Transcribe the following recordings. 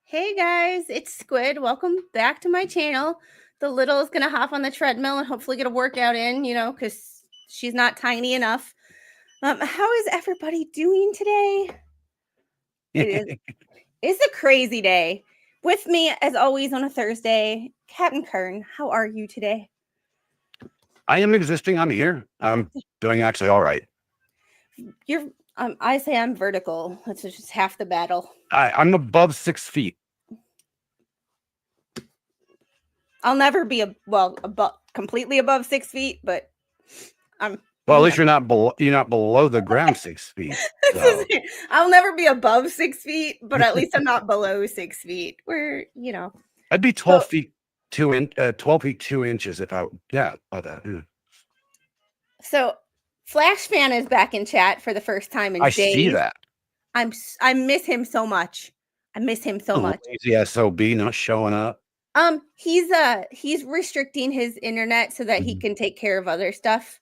Hey guys, it's Squid. Welcome back to my channel. The little is gonna hop on the treadmill and hopefully get a workout in, because she's not tiny enough. How is everybody doing today? It is it's a crazy day. With me, as always, on a Thursday, Captain Kearn. How are you today? I am existing. I'm here. I'm doing actually all right. I say I'm vertical. That's just half the battle. I'm above 6 feet. I'll never be completely above 6 feet, but I'm Well, at least you're not below the ground 6 feet. So I'll never be above 6 feet, but at least I'm not below 6 feet. I'd be So 12 feet 2 inches if I about that. so Flash Fan is back in chat for the first time in I see days. that. I miss him so much. I miss him so much. Lazy SOB not showing up. He's restricting his internet so that he can take care of other stuff.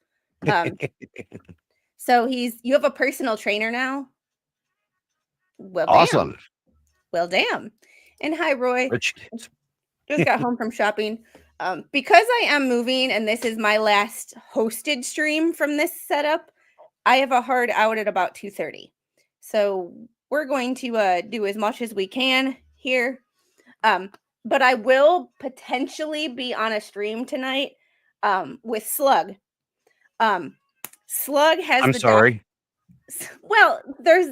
So you have a personal trainer now? Well, Awesome. damn. Well, damn. And hi, Roy. Just got home from shopping. Because I am moving and this is my last hosted stream from this setup, I have a hard out at about 2:30. So we're going to do as much as we can here. But I will potentially be on a stream tonight with Slug. Slug has I'm sorry. Well, there's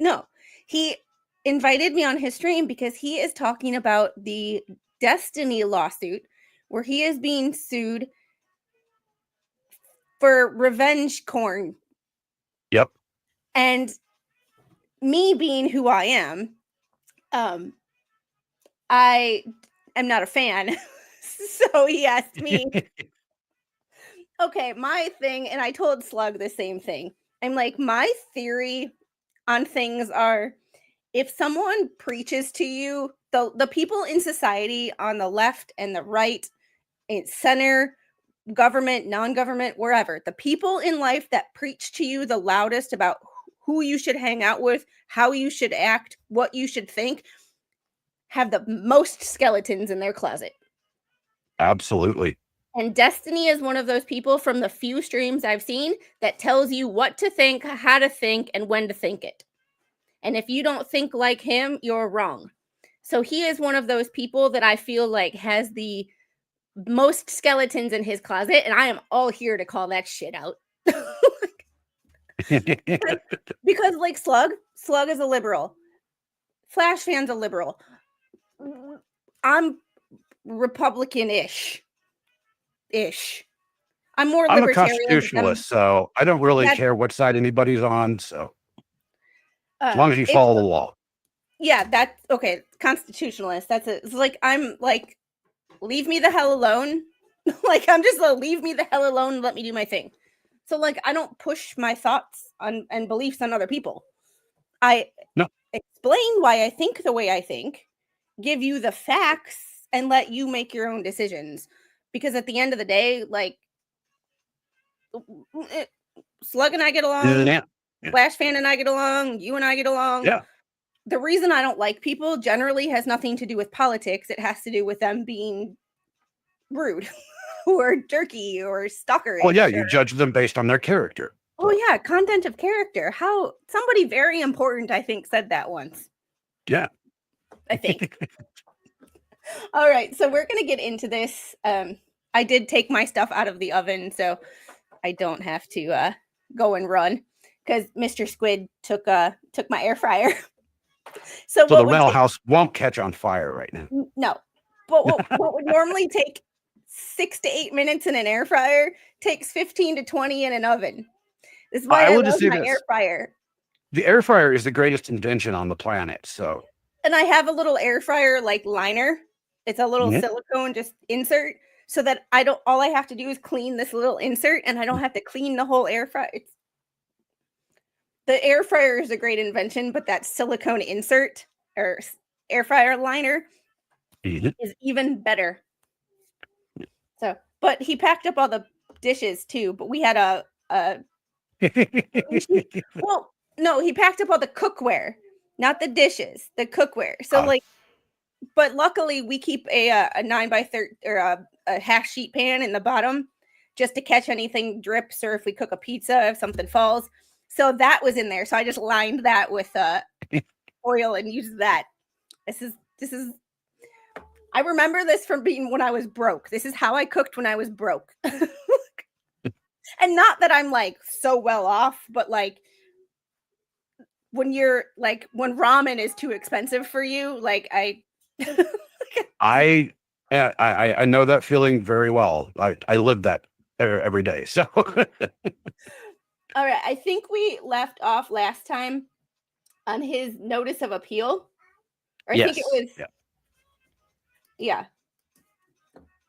no. He invited me on his stream because he is talking about the Destiny lawsuit where he is being sued for revenge corn. Yep. And me being who I am, I am not a fan. So he asked me, okay, my thing, and I told Slug the same thing. I'm like, my theory on things are, if someone preaches to you, the people in society on the left and the right, in center, government, non-government, wherever, the people in life that preach to you the loudest about who you should hang out with, how you should act, what you should think, have the most skeletons in their closet. Absolutely. And Destiny is one of those people from the few streams I've seen that tells you what to think, how to think, and when to think it. And if you don't think like him, you're wrong. So he is one of those people that I feel like has the most skeletons in his closet, and I am all here to call that shit out. Because like Slug is a liberal. Flash Fan's a liberal. I'm Republican-ish. I'm more I'm a libertarian. constitutionalist, so I don't really care what side anybody's on. So as long as you follow the law. Yeah, that's okay. Constitutionalist. That's it. It's like I'm like, leave me the hell alone. Like I'm just like, leave me the hell alone and let me do my thing. So like I don't push my thoughts on and beliefs on other people. I explain why I think the way I think, give you the facts, and let you make your own decisions. Because at the end of the day, like Slug and I get along, Flash Fan and I get along, you and I get along. Yeah. The reason I don't like people generally has nothing to do with politics. It has to do with them being rude or jerky or stalkerish. Well, yeah, you judge them based on their character. Oh yeah, content of character. How somebody very important, I think, said that once. Yeah. I think. All right, so we're gonna get into this. I did take my stuff out of the oven, so I don't have to go and run because Mr. Squid took my air fryer. So the rental house won't catch on fire right now. No, but what would normally take 6 to 8 minutes in an air fryer takes 15 to 20 in an oven. This is why I love my air fryer. The air fryer is the greatest invention on the planet. So, and I have a little air fryer like liner. It's a little silicone just insert so that all I have to do is clean this little insert and I don't have to clean the whole air fryer. The air fryer is a great invention, but that silicone insert or air fryer liner is even better. So, but he packed up all the dishes too, but we had well, no, he packed up all the cookware not the dishes, the cookware. So like, but luckily we keep a 9x30 or a half sheet pan in the bottom just to catch anything drips, or if we cook a pizza, if something falls. So that was in there. So I just lined that with oil and used that. This is I remember this from being when I was broke. This is how I cooked when I was broke. And not that I'm like so well off, but like when you're like when ramen is too expensive for you, like I know that feeling very well. I live that every day. So all right, I think we left off last time on his notice of appeal. Or I think it was yeah.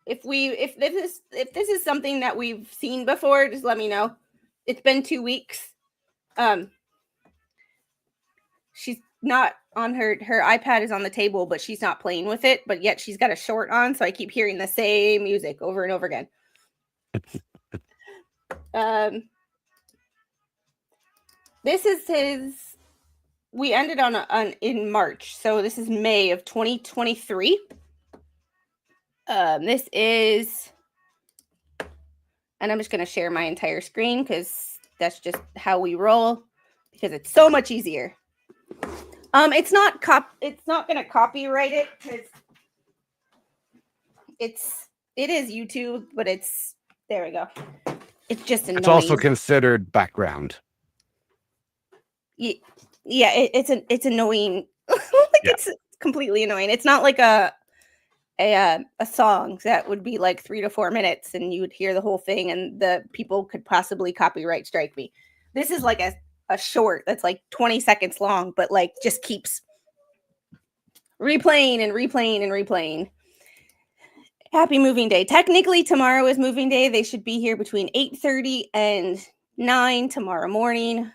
If this is something that we've seen before, just let me know. It's been 2 weeks. She's not on her iPad is on the table, but she's not playing with it, but yet she's got a short on, so I keep hearing the same music over and over again. This is his we ended on in March, so this is May of 2023. This is, and I'm just going to share my entire screen because that's just how we roll, because it's so much easier. It's not going to copyright it because it is YouTube, but there we go. It's just annoying. It's also considered background. Yeah, it's annoying. It's completely annoying. It's not like a song that would be like 3 to 4 minutes and you would hear the whole thing and the people could possibly copyright strike me. This is like a short that's like 20 seconds long, but like just keeps replaying and replaying and replaying. Happy moving day. Technically tomorrow is moving day. They should be here between 8:30 and 9 tomorrow morning.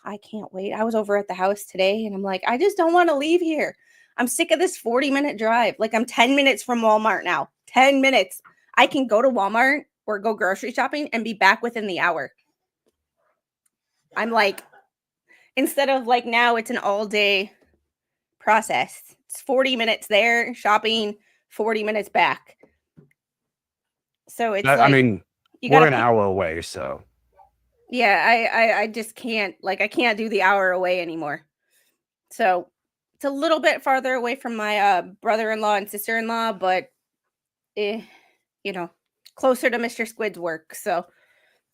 I can't wait. I was over at the house today and I'm like, I just don't want to leave here. I'm sick of this 40-minute drive. Like, I'm 10 minutes from Walmart now. 10 minutes. I can go to Walmart or go grocery shopping and be back within the hour. I'm like, instead of like now it's an all day process. It's 40 minutes there, shopping, 40 minutes back. So it's I mean, we're an hour away, so. Yeah, I just can't, like, I can't do the hour away anymore. So it's a little bit farther away from my brother-in-law and sister-in-law, but closer to Mr. Squid's work, so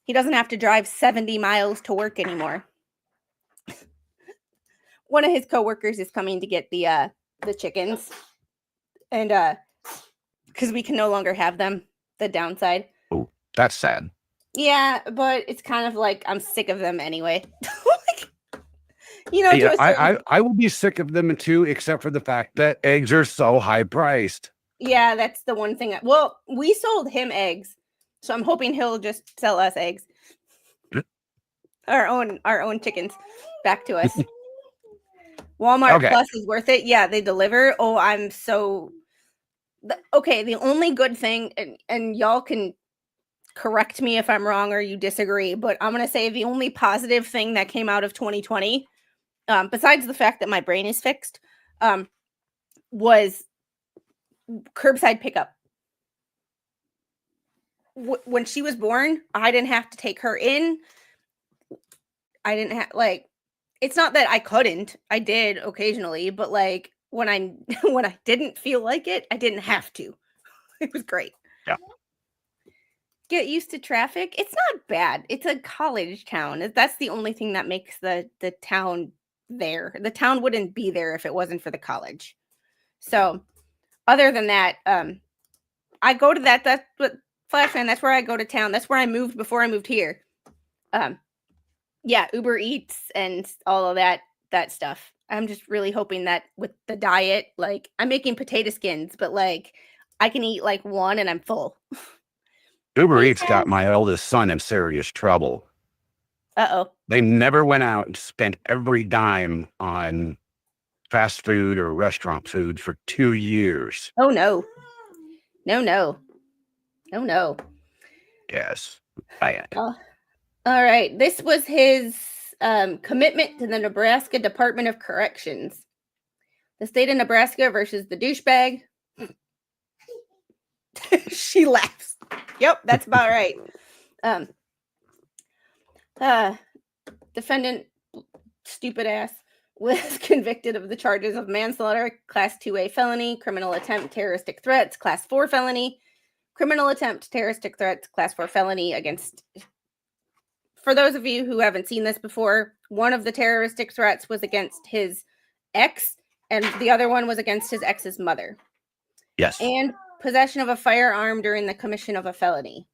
he doesn't have to drive 70 miles to work anymore. One of his coworkers is coming to get the chickens, and because we can no longer have them. The downside. Oh, that's sad. Yeah, but it's kind of like I'm sick of them anyway. I will be sick of them too, except for the fact that eggs are so high priced. Yeah, that's the one thing. Well, we sold him eggs, so I'm hoping he'll just sell us eggs. our own chickens back to us. Walmart Plus is worth it. Yeah, they deliver. Oh, I'm so okay. The only good thing, and y'all can correct me if I'm wrong or you disagree, but I'm gonna say the only positive thing that came out of 2020, besides the fact that my brain is fixed, was curbside pickup. When she was born, I didn't have to take her in. I didn't have, like, it's not that I couldn't. I did occasionally, but like when I didn't feel like it, I didn't have to. It was great. Yeah. Get used to traffic. It's not bad. It's a college town. That's the only thing that makes the town there. The town wouldn't be there if it wasn't for the college. So other than that, I go to that's what Flashman, that's where I go to town. That's where I moved before I moved here. Yeah, Uber Eats and all of that stuff. I'm just really hoping that with the diet, like, I'm making potato skins, but like I can eat like one and I'm full. Uber Eats got my eldest son in serious trouble. Uh-oh. They never went out and spent every dime on fast food or restaurant food for 2 years. Oh, no. No. Yes. All right. This was his Commitment to the Nebraska Department of Corrections. The state of Nebraska versus the douchebag. She laughs. Yep, that's about right. Defendant, stupid ass, was convicted of the charges of manslaughter, Class 2A felony, criminal attempt, terroristic threats, Class 4 felony, criminal attempt, terroristic threats, Class 4 felony against... For those of you who haven't seen this before, one of the terroristic threats was against his ex, and the other one was against his ex's mother. Yes. And possession of a firearm during the commission of a felony.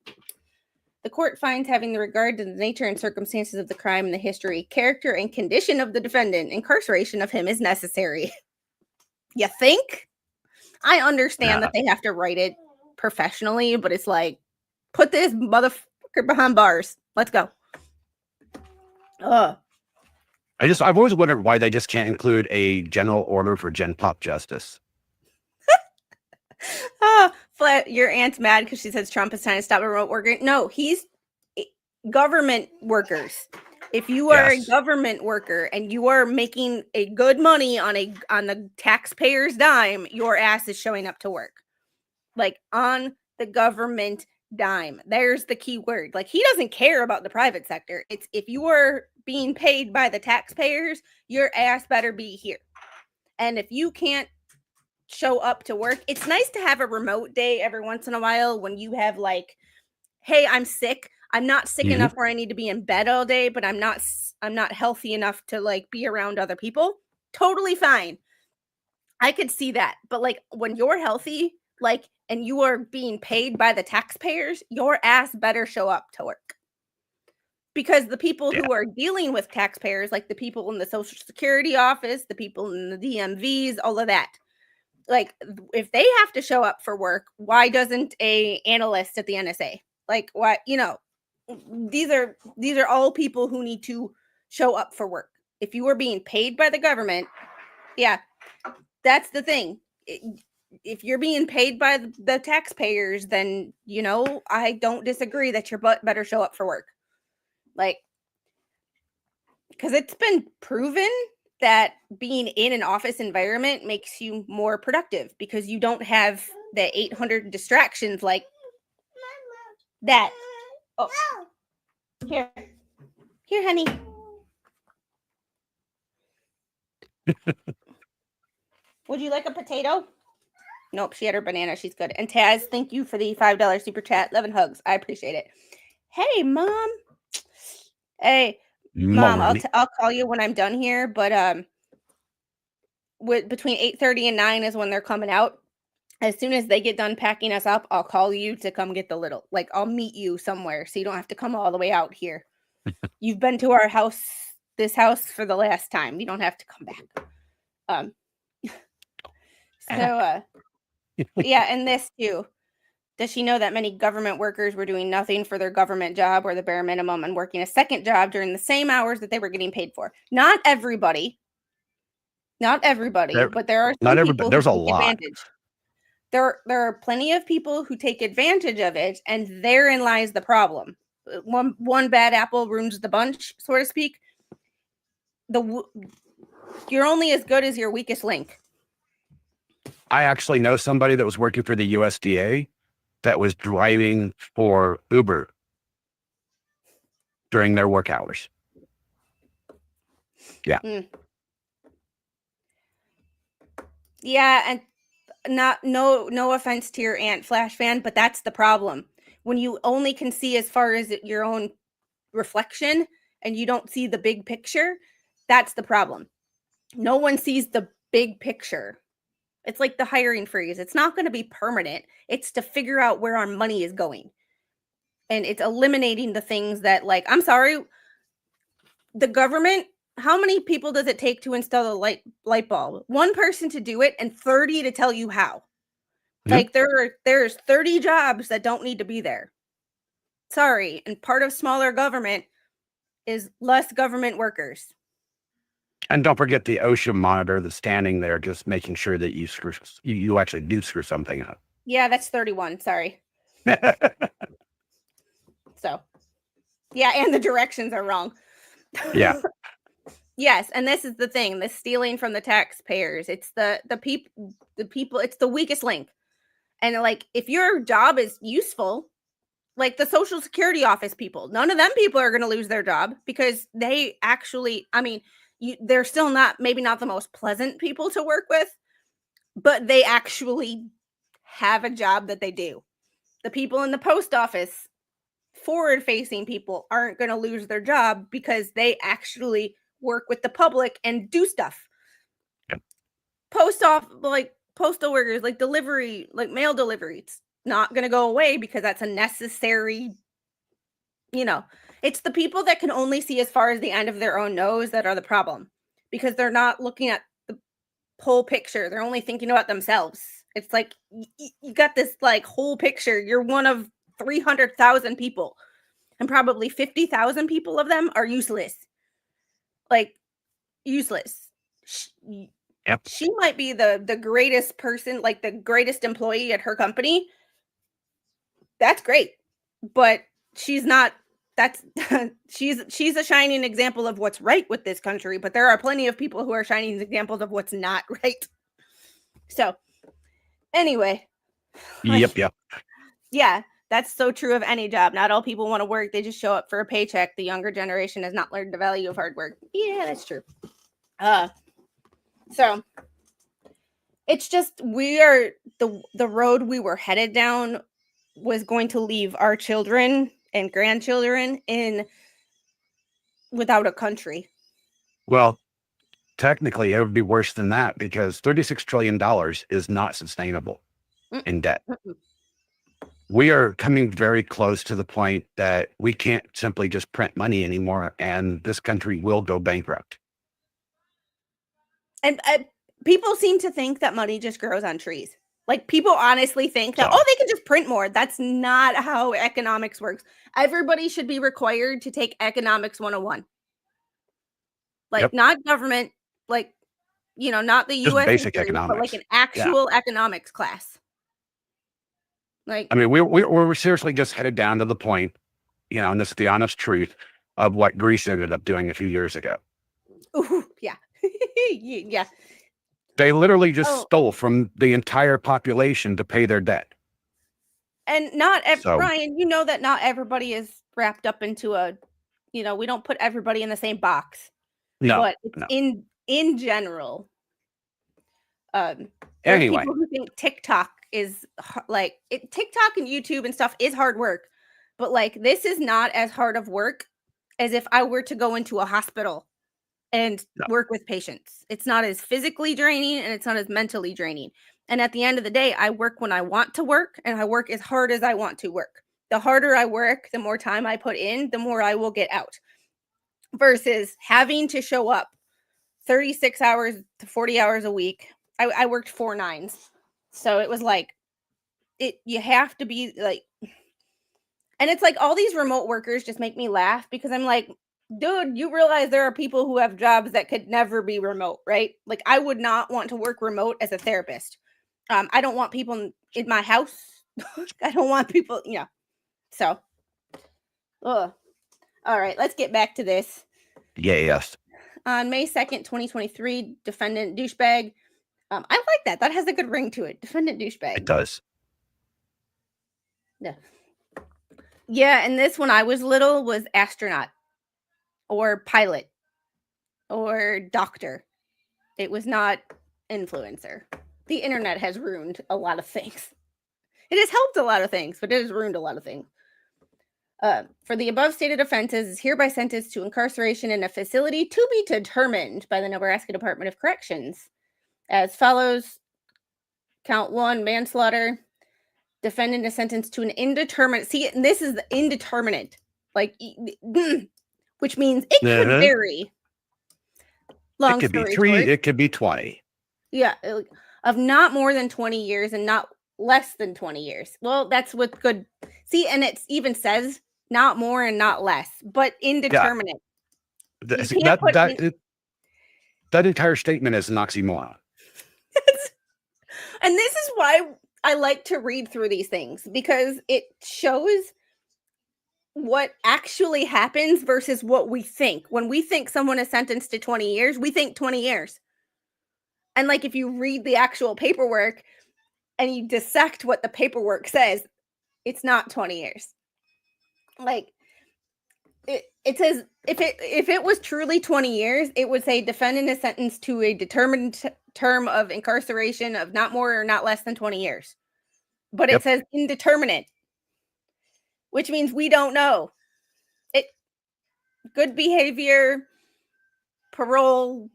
The court finds, having regard to the nature and circumstances of the crime and the history, character, and condition of the defendant, incarceration of him is necessary. You think? I understand that they have to write it professionally, but it's like, put this motherfucker behind bars. Let's go. I've always wondered why they just can't include a general order for Gen Pop justice. Flat, your aunt's mad because she says Trump is trying to stop remote working. No, he's government workers. If you are a government worker and you are making a good money on the taxpayer's dime, your ass is showing up to work. Like, on the government dime. There's the key word. Like, he doesn't care about the private sector. It's if you are being paid by the taxpayers, your ass better be here. And if you can't show up to work, it's nice to have a remote day every once in a while when you have like, hey, I'm sick. I'm not sick enough where I need to be in bed all day, but I'm not healthy enough to like be around other people. Totally fine. I could see that. But like, when you're healthy, like, and you are being paid by the taxpayers, your ass better show up to work. Because the people who are dealing with taxpayers, like the people in the Social Security office, the people in the DMVs, all of that, like, if they have to show up for work, why doesn't a analyst at the NSA? Like, why, these are all people who need to show up for work. If you are being paid by the government, that's the thing. If you're being paid by the taxpayers, then, I don't disagree that your butt better show up for work. Like, because it's been proven that being in an office environment makes you more productive because you don't have the 800 distractions like that. Oh, here, honey. Would you like a potato? Nope, she had her banana. She's good. And Taz, thank you for the $5 super chat. Love and hugs. I appreciate it. Hey, Mom. Hey, Mom, I'll call you when I'm done here, but between 8:30 and 9 is when they're coming out. As soon as they get done packing us up, I'll call you to come get the little. Like, I'll meet you somewhere so you don't have to come all the way out here. You've been to our house, this house, for the last time. You don't have to come back. And this too. Does she know that many government workers were doing nothing for their government job or the bare minimum and working a second job during the same hours that they were getting paid for? Not everybody, but there are some people who take advantage. There are plenty of people who take advantage of it, and therein lies the problem. One bad apple ruins the bunch, so to speak. You're only as good as your weakest link. I actually know somebody that was working for the USDA that was driving for Uber during their work hours. Yeah. Yeah, and no offense to your Aunt Flash fan, but that's the problem. When you only can see as far as your own reflection and you don't see the big picture, that's the problem. No one sees the big picture. It's like the hiring freeze. It's not going to be permanent. It's to figure out where our money is going. And it's eliminating the things that, like, I'm sorry, the government, how many people does it take to install a light bulb? One person to do it and 30 to tell you how. Like, there's 30 jobs that don't need to be there. Sorry. And part of smaller government is less government workers. And don't forget the OSHA monitor that's standing there just making sure that you actually do screw something up. Yeah, that's 31. Sorry. So, yeah, and the directions are wrong. Yeah. Yes, and this is the thing, the stealing from the taxpayers. It's the people, it's the weakest link. And like if your job is useful, like the social security office people, none of them people are going to lose their job because they actually, I mean, they're still not, maybe not the most pleasant people to work with, but they actually have a job that they do. The people in the post office, forward facing people, aren't going to lose their job because they actually work with the public and do stuff. Yep. Like postal workers, like delivery, like mail delivery, it's not going to go away because that's a necessary, it's the people that can only see as far as the end of their own nose that are the problem, because they're not looking at the whole picture. They're only thinking about themselves. It's like you got this like whole picture. You're one of 300,000 people, and probably 50,000 people of them are useless. Like useless. Yep. She might be the greatest person, like the greatest employee at her company. That's great, but she's not. That's she's a shining example of what's right with this country, but there are plenty of people who are shining examples of what's not right. So anyway, Yep. Yep. yeah, that's so true of any job. Not all people want to work. They just show up for a paycheck. The younger generation has not learned the value of hard work. Yeah, that's true. So it's just, we are the road we were headed down was going to leave our children and grandchildren without a country. Well, technically, it would be worse than that because $36 trillion is not sustainable in debt. We are coming very close to the point that we can't simply just print money anymore, and this country will go bankrupt. And people seem to think that money just grows on trees. Like people honestly think that, So, they can just print more. That's not how economics works. Everybody should be required to take economics 101. Like yep, not government, like, not the just US basic history, but like economics. an Yeah. actual economics class. Like, I mean, we're seriously just headed down to the point, and this is the honest truth of what Greece ended up doing a few years ago. ooh, yeah. Yeah. They literally just Oh, stole from the entire population to pay their debt. and So, Ryan, that not everybody is wrapped up into we don't put everybody in the same box, no, but it's no. in general. There's Anyway, people who think TikTok is TikTok and YouTube and stuff is hard work, but like this is not as hard of work as if I were to go into a hospital and no, work with patients. It's not as physically draining and it's not as mentally draining. And at the end of the day, I work when I want to work and I work as hard as I want to work. The harder I work, the more time I put in, the more I will get out. Versus having to show up 36 hours to 40 hours a week. I worked 4 nines. So it was like you have to be like, and it's like all these remote workers just make me laugh because I'm like, dude, you realize there are people who have jobs that could never be remote, right? Like I would not want to work remote as a therapist. I don't want people in my house. I don't want people, So, ugh. All right, let's get back to this. yes, On May 2nd, 2023, defendant douchebag. I like that. That has a good ring to it. Defendant douchebag. it does. Yeah. Yeah, and this when I was little was astronaut or pilot or doctor. It was not influencer. The internet has ruined a lot of things. It has helped a lot of things, but it has ruined a lot of things. For the above stated offenses, is hereby sentenced to incarceration in a facility to be determined by the Nebraska Department of Corrections. As follows: count 1, manslaughter. Defendant is sentenced to an indeterminate. See, and this is the indeterminate, like, which means it could Uh-huh. vary. Long It could be story 3, short, it could be 20. yeah, of not more than 20 years and not less than 20 years. Well, that's what good. See, and it even says not more and not less, but indeterminate. You See, can't put that entire statement is an oxymoron. and this is why I like to read through these things because it shows what actually happens versus what we think. When we think someone is sentenced to 20 years, we think 20 years. And like if you read the actual paperwork and you dissect what the paperwork says, it's not 20 years. Like it says if it was truly 20 years, it would say defendant is sentenced to a determined term of incarceration of not more or not less than 20 years. But it says indeterminate, which means we don't know. It good behavior, parole,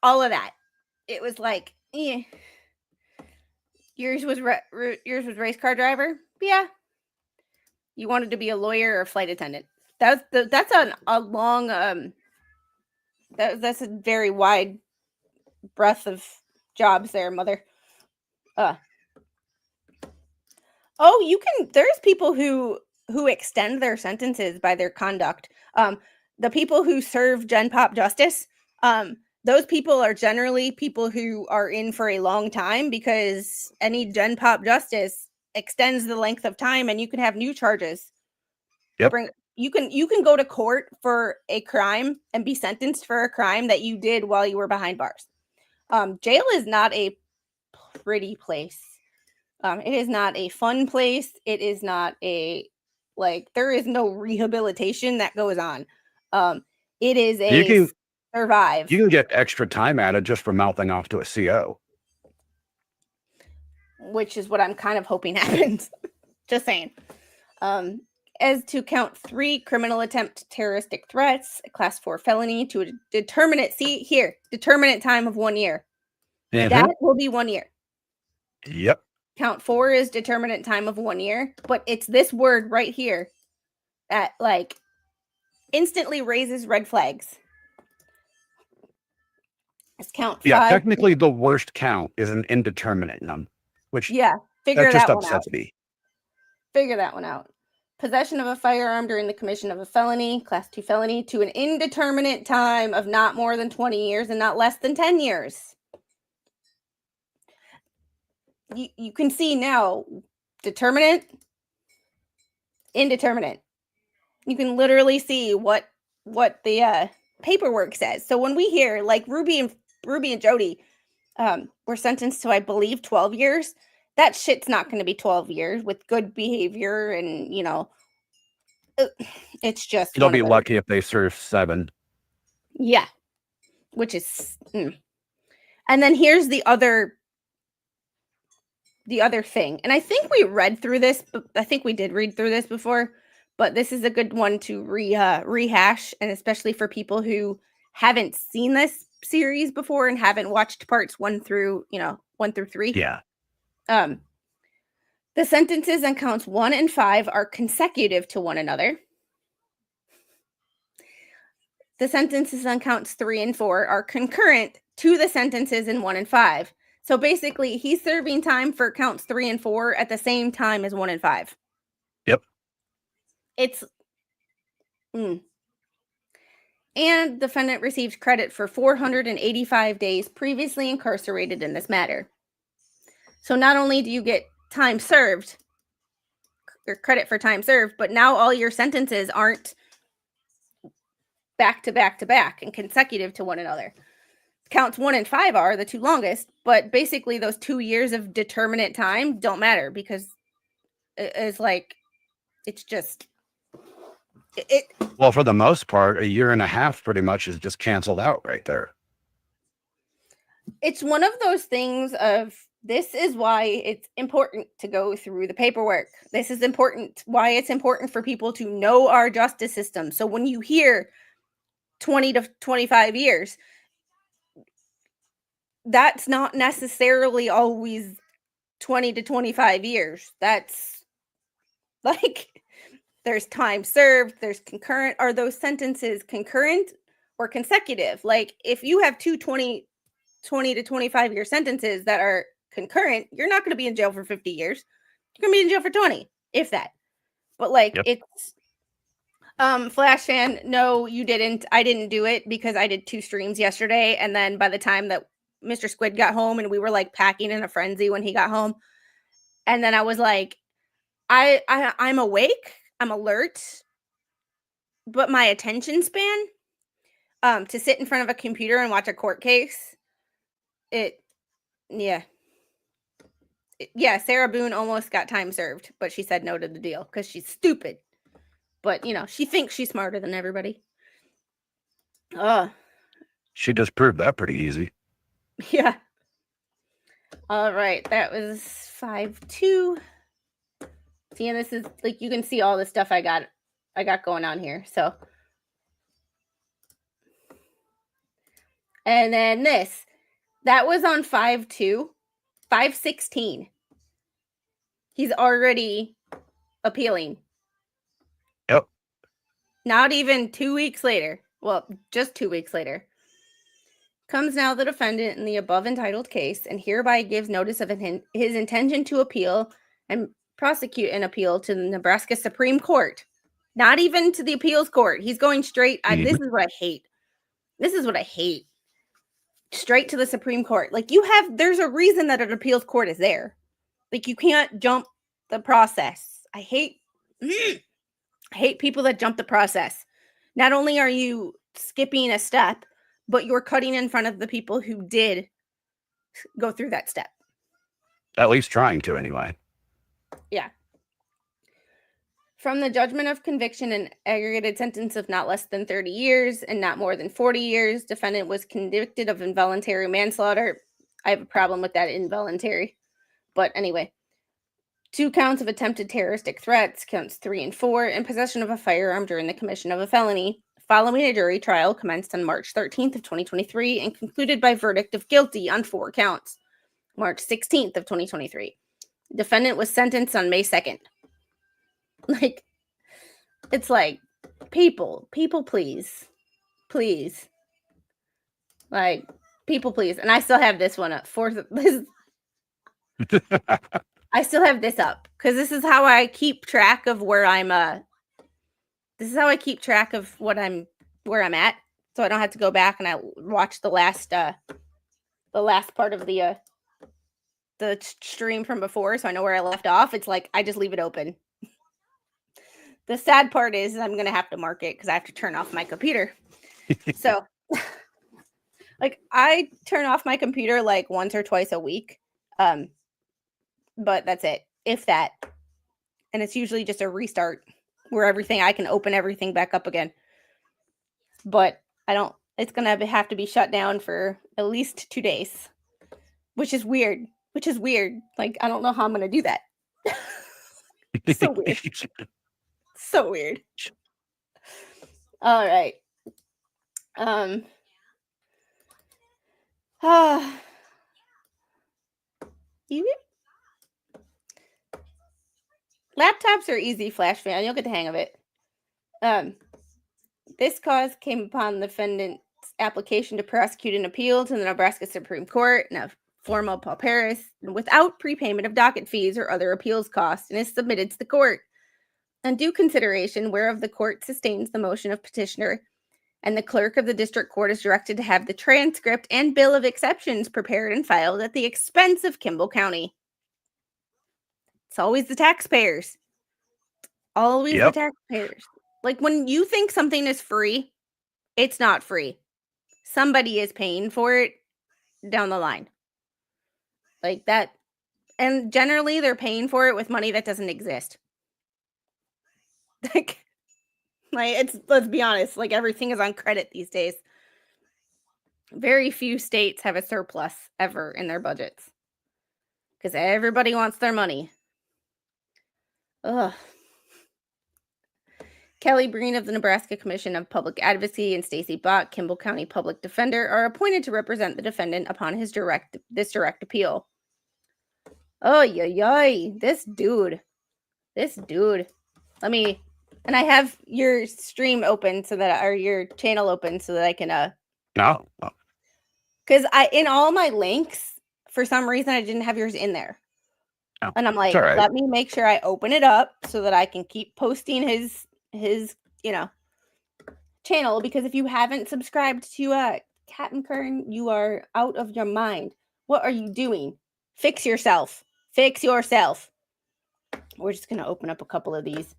all of that. It was like, yours was race car driver. Yeah. You wanted to be a lawyer or a flight attendant. That's a long that's a very wide breadth of jobs there, mother. Oh, you can. There's people who extend their sentences by their conduct. The people who serve Gen Pop justice, those people are generally people who are in for a long time because any Gen Pop justice extends the length of time, and you can have new charges. Yep. You can go to court for a crime and be sentenced for a crime that you did while you were behind bars. Jail is not a pretty place. It is not a fun place. It is not there is no rehabilitation that goes on. It is survive. You can get extra time added just for mouthing off to a CO. Which is what I'm kind of hoping happens. Just saying. As to count 3 criminal attempt terroristic threats, a class 4 felony to a determinate time of 1 year. Mm-hmm. That will be 1 year. Yep. Count 4 is determinate time of 1 year, but it's this word right here that instantly raises red flags. It's count 5. Yeah, technically the worst count is an indeterminate number, which figure that just one upsets out. me. Figure that one out. Possession of a firearm during the commission of a felony, class 2 felony, to an indeterminate time of not more than 20 years and not less than 10 years. You can see now, determinate, indeterminate. You can literally see what the paperwork says. So when we hear like Ruby and Jody were sentenced to, I believe, 12 years, that shit's not going to be 12 years with good behavior and, it's just they'll be lucky if they serve 7. Yeah, which is and then here's the other thing, and I think we read through this, but I think we did read through this before, but this is a good one to rehash, and especially for people who haven't seen this series before and haven't watched parts 1 through 3. Yeah. The sentences on counts 1 and 5 are consecutive to one another. The sentences on counts 3 and 4 are concurrent to the sentences in 1 and 5. So basically, he's serving time for counts 3 and 4 at the same time as 1 and 5. Yep. It's and defendant receives credit for 485 days previously incarcerated in this matter. So not only do you get time served, or credit for time served, but now all your sentences aren't back to back to back and consecutive to one another. Counts 1 and 5 are the 2 longest, but basically those 2 years of determinate time don't matter because it's just well, for the most part, 1.5 years pretty much is just canceled out right there. It's one of those things of, this is why it's important to go through the paperwork. This is why it's important for people to know our justice system. So when you hear 20 to 25 years, that's not necessarily always 20 to 25 years. That's there's time served, there's concurrent. Are those sentences concurrent or consecutive? Like if you have 20 to 25 year sentences that are concurrent, you're not going to be in jail for 50 years. You're going to be in jail for 20, if that. But it's Flash fan, no, you didn't. I didn't do it because I did 2 streams yesterday, and then by the time that Mr. Squid got home, and we were packing in a frenzy when he got home, and then I was like, I'm awake, I'm alert, but my attention span, to sit in front of a computer and watch a court case, yeah. Yeah, Sarah Boone almost got time served, but she said no to the deal because she's stupid. But, she thinks she's smarter than everybody. She just proved that pretty easy. Yeah. All right, that was 5-2. See, and this is, like, you can see all the stuff I got going on here, so. And then this. That was on 5-2. 5-16. He's already appealing. Yep. Not even 2 weeks later. Well, just 2 weeks later. Comes now the defendant in the above entitled case and hereby gives notice of his intention to appeal and prosecute an appeal to the Nebraska Supreme Court. Not even to the appeals court. He's going straight. This is what I hate. This is what I hate. Straight to the Supreme Court. Like, there's a reason that an appeals court is there. Like, you can't jump the process. I hate people that jump the process. Not only are you skipping a step, but you're cutting in front of the people who did go through that step. At least trying to, anyway. Yeah. From the judgment of conviction and aggregated sentence of not less than 30 years and not more than 40 years, defendant was convicted of involuntary manslaughter. I have a problem with that involuntary. But anyway, 2 counts of attempted terroristic threats, counts 3 and 4, and possession of a firearm during the commission of a felony, following a jury trial commenced on March 13th of 2023 and concluded by verdict of guilty on 4 counts, March 16th of 2023. Defendant was sentenced on May 2nd. Like, it's like, people, please. Please. Like, people, please. And I still have this one up. I still have this up because this is how I keep track of where I'm this is how I keep track of where I'm at, so I don't have to go back and I watch the last part of the stream from before, so I know where I left off. It's like I just leave it open. The sad part is I'm gonna have to mark it because I have to turn off my computer. So like I turn off my computer like once or twice a week. But that's it, if that. And it's usually just a restart where I can open everything back up again. But it's going to have to be shut down for at least 2 days, which is weird. Like, I don't know how I'm going to do that. So weird. So weird. All right. Laptops are easy, Flash fan. You'll get the hang of it. This cause came upon the defendant's application to prosecute an appeal to the Nebraska Supreme Court in a forma pauperis without prepayment of docket fees or other appeals costs and is submitted to the court. On due consideration, whereof the court sustains the motion of petitioner and the clerk of the district court is directed to have the transcript and bill of exceptions prepared and filed at the expense of Kimball County. It's always the taxpayers. Always the taxpayers. Like, when you think something is free, it's not free. Somebody is paying for it down the line. Like that. And generally, they're paying for it with money that doesn't exist. Like let's be honest, like everything is on credit these days. Very few states have a surplus ever in their budgets because everybody wants their money. Ugh. Kelly Breen of the Nebraska Commission of Public Advocacy and Stacy Bach, Kimball County Public Defender, are appointed to represent the defendant upon this direct appeal. Oh, yoy, this dude. And I have your stream open or your channel open so that I can No. Because in all my links, for some reason, I didn't have yours in there. Oh, and I'm like, right. Let me make sure I open it up so that I can keep posting his channel, because if you haven't subscribed to Captain Kearn, you are out of your mind. What are you doing? Fix yourself. We're just going to open up a couple of these.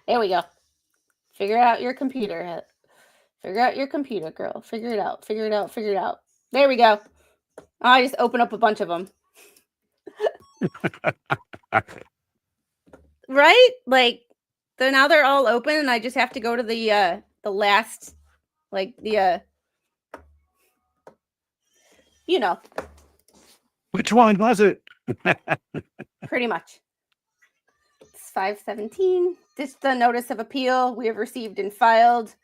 There we go. Figure out your computer. Figure out your computer, girl. Figure it out. Figure it out. Figure it out. There we go. I just open up a bunch of them. Right? Like, so now they're all open, and I just have to go to the last, like you know, Which one was it? pretty much. It's 517. This is the notice of appeal. We have received and filed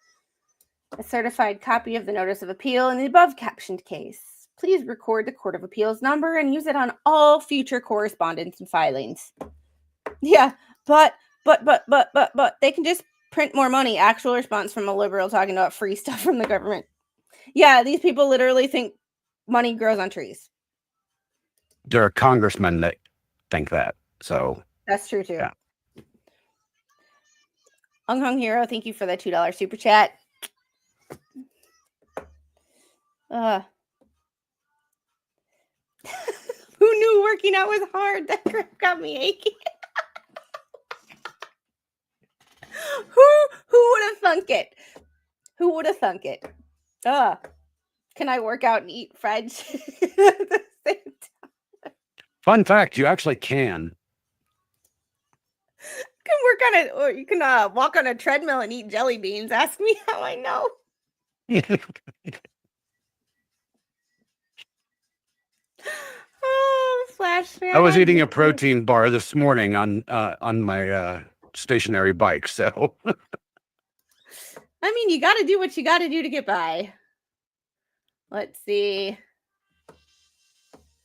a certified copy of the notice of appeal in the above captioned case. Please record the Court of Appeals number and use it on all future correspondence and filings. Yeah, but they can just print more money. Actual response from a liberal talking about free stuff from the government. Yeah, these people literally think money grows on trees. There are congressmen that think that. So that's true too. Yeah. Hung Hung Hero, thank you for the $2 super chat. Who knew working out was hard? That crap got me aching. Who would have thunk it? Who would have thunk it? Can I work out and eat fried shit at the same time? Fun fact, you actually can. You can work on it, or you can walk on a treadmill and eat jelly beans. Ask me how I know. Oh, flashback. I was eating a protein bar this morning on my stationary bike, so I mean, you got to do what you got to do to get by. Let's see.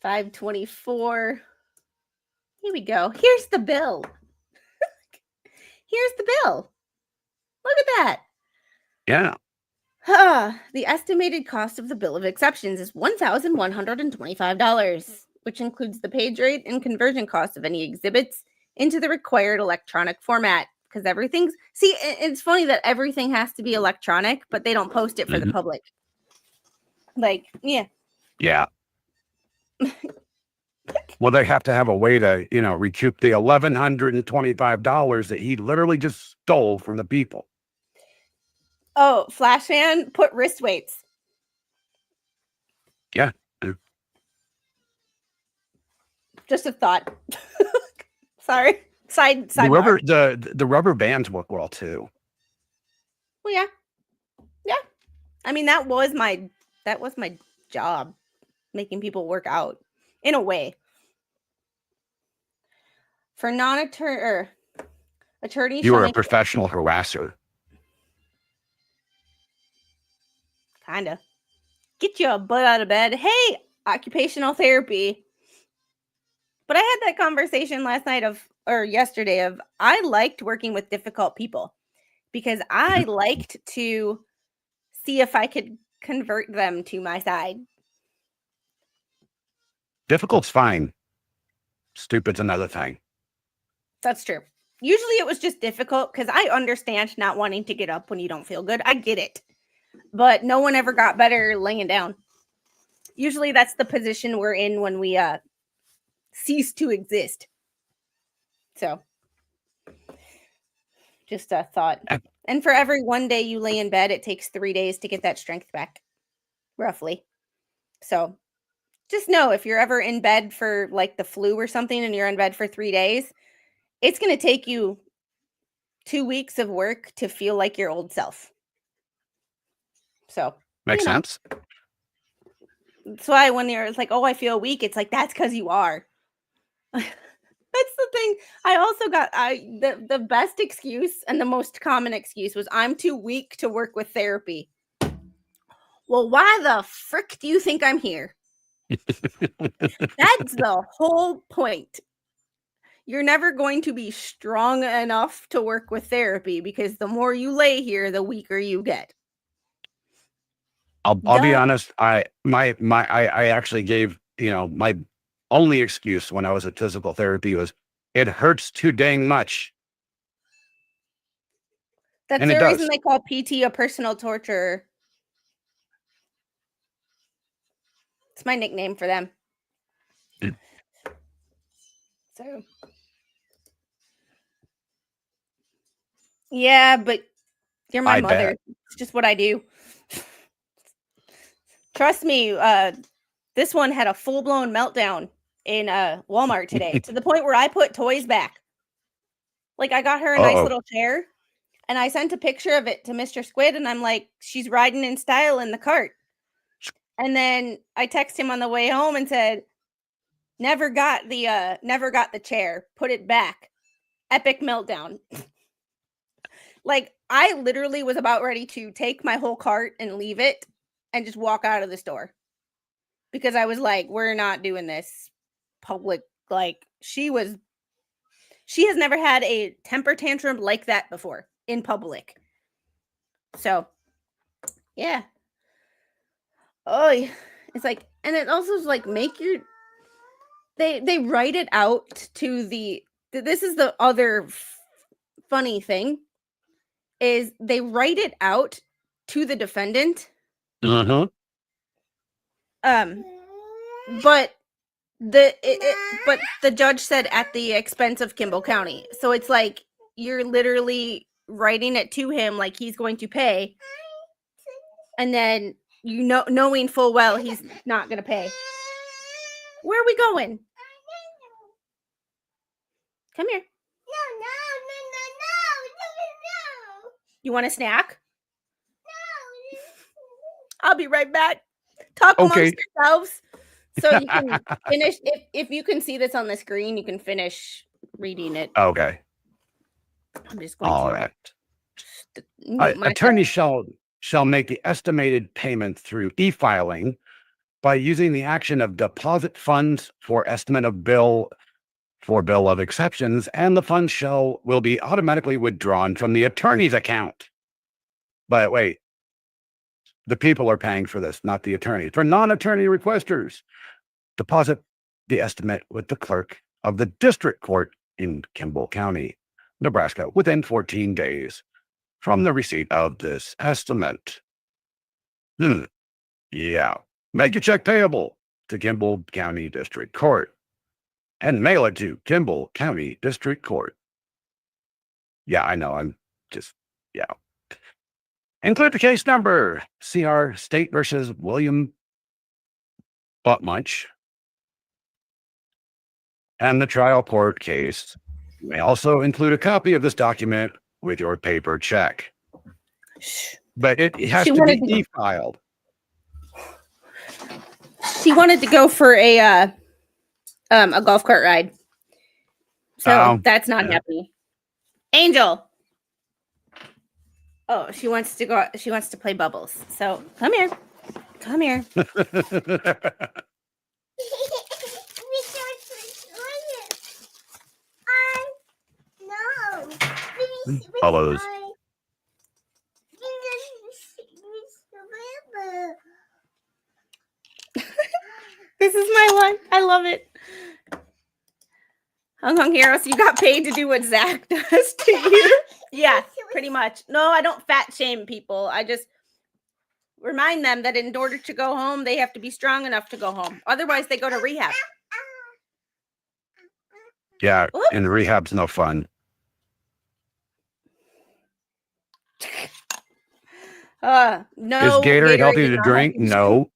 524. Here we go. Here's the bill. Here's the bill. Look at that. Yeah. The estimated cost of the bill of exceptions is $1,125, which includes the page rate and conversion cost of any exhibits into the required electronic format. Because everything's... See, it's funny that everything has to be electronic, but they don't post it for the public. Like, yeah. Yeah. Well, they have to have a way to, recoup the $1,125 that he literally just stole from the people. Oh, Flash fan, put wrist weights. Yeah. Just a thought. Sorry. Side. The rubber bands work well too. Well, yeah. Yeah. I mean, that was my job, making people work out in a way. For non-attorney attorneys, you were a professional harasser. Kinda. Get your butt out of bed. Hey, occupational therapy. But I had that conversation yesterday of I liked working with difficult people because I liked to see if I could convert them to my side. Difficult's fine. Stupid's another thing. That's true. Usually it was just difficult because I understand not wanting to get up when you don't feel good. I get it. But no one ever got better laying down. Usually that's the position we're in when we cease to exist. So, just a thought. And for every one day you lay in bed, it takes 3 days to get that strength back, roughly. So, just know if you're ever in bed for like the flu or something and you're in bed for 3 days, it's going to take you 2 weeks of work to feel like your old self. So, makes sense. That's why when you're like, oh, I feel weak, it's like, that's because you are. That's the thing. I also got the best excuse and the most common excuse was I'm too weak to work with therapy. Well, why the frick do you think I'm here? That's the whole point. You're never going to be strong enough to work with therapy because the more you lay here, the weaker you get. I'll be honest. I actually gave, my only excuse when I was at physical therapy was it hurts too dang much. That's the reason they call PT a personal torturer. It's my nickname for them. So Yeah, but you're my I mother. bet. It's just what I do. Trust me, this one had a full-blown meltdown in Walmart today to the point where I put toys back. Like I got her a nice Uh-oh. little chair and I sent a picture of it to Mr. Squid and I'm like, she's riding in style in the cart. And then I text him on the way home and said, never got the chair. Put it back. Epic meltdown. Like I literally was about ready to take my whole cart and leave it and just walk out of the store. Because I was like, we're not doing this public. Like she has never had a temper tantrum like that before in public. So yeah. Oh, it's like, and it also is like make your they write it out to the. This is the other funny thing is they write it out to the defendant. Uh-huh. But but the judge said at the expense of Kimball County. So it's like you're literally writing it to him like he's going to pay, and then knowing full well he's not going to pay. Where are we going? Come here. No. You want a snack? No. I'll be right back. Talk amongst yourselves. So you can finish. If you can see this on the screen, you can finish reading it. Okay. I'm just going All right. Attorney shall make the estimated payment through e-filing by using the action of deposit funds for estimate of bill of exceptions, and the funds will be automatically withdrawn from the attorney's account. But wait, the people are paying for this, not the attorney. For non-attorney requesters, deposit the estimate with the clerk of the district court in Kimball County, Nebraska, within 14 days from the receipt of this estimate. Yeah. Make a check payable to Kimball County District Court and mail it to Kimball County District Court. Yeah, I know. I'm just, yeah. Include the case number, CR State versus William Buttmunch, and the trial court case. You may also include a copy of this document with your paper check. But it has to be e-filed. She wanted to go for a golf cart ride. So that's not happening. Angel. Oh, she wants to go. She wants to play bubbles. So come here. Come here. Bubbles. This is my one. I love it. Hung Hung Heroes, you got paid to do what Zach does to you. Yeah, pretty much. No, I don't fat shame people. I just remind them that in order to go home, they have to be strong enough to go home. Otherwise, they go to rehab. Yeah, and rehab's no fun. No. Is Gatorade healthy to drink? No.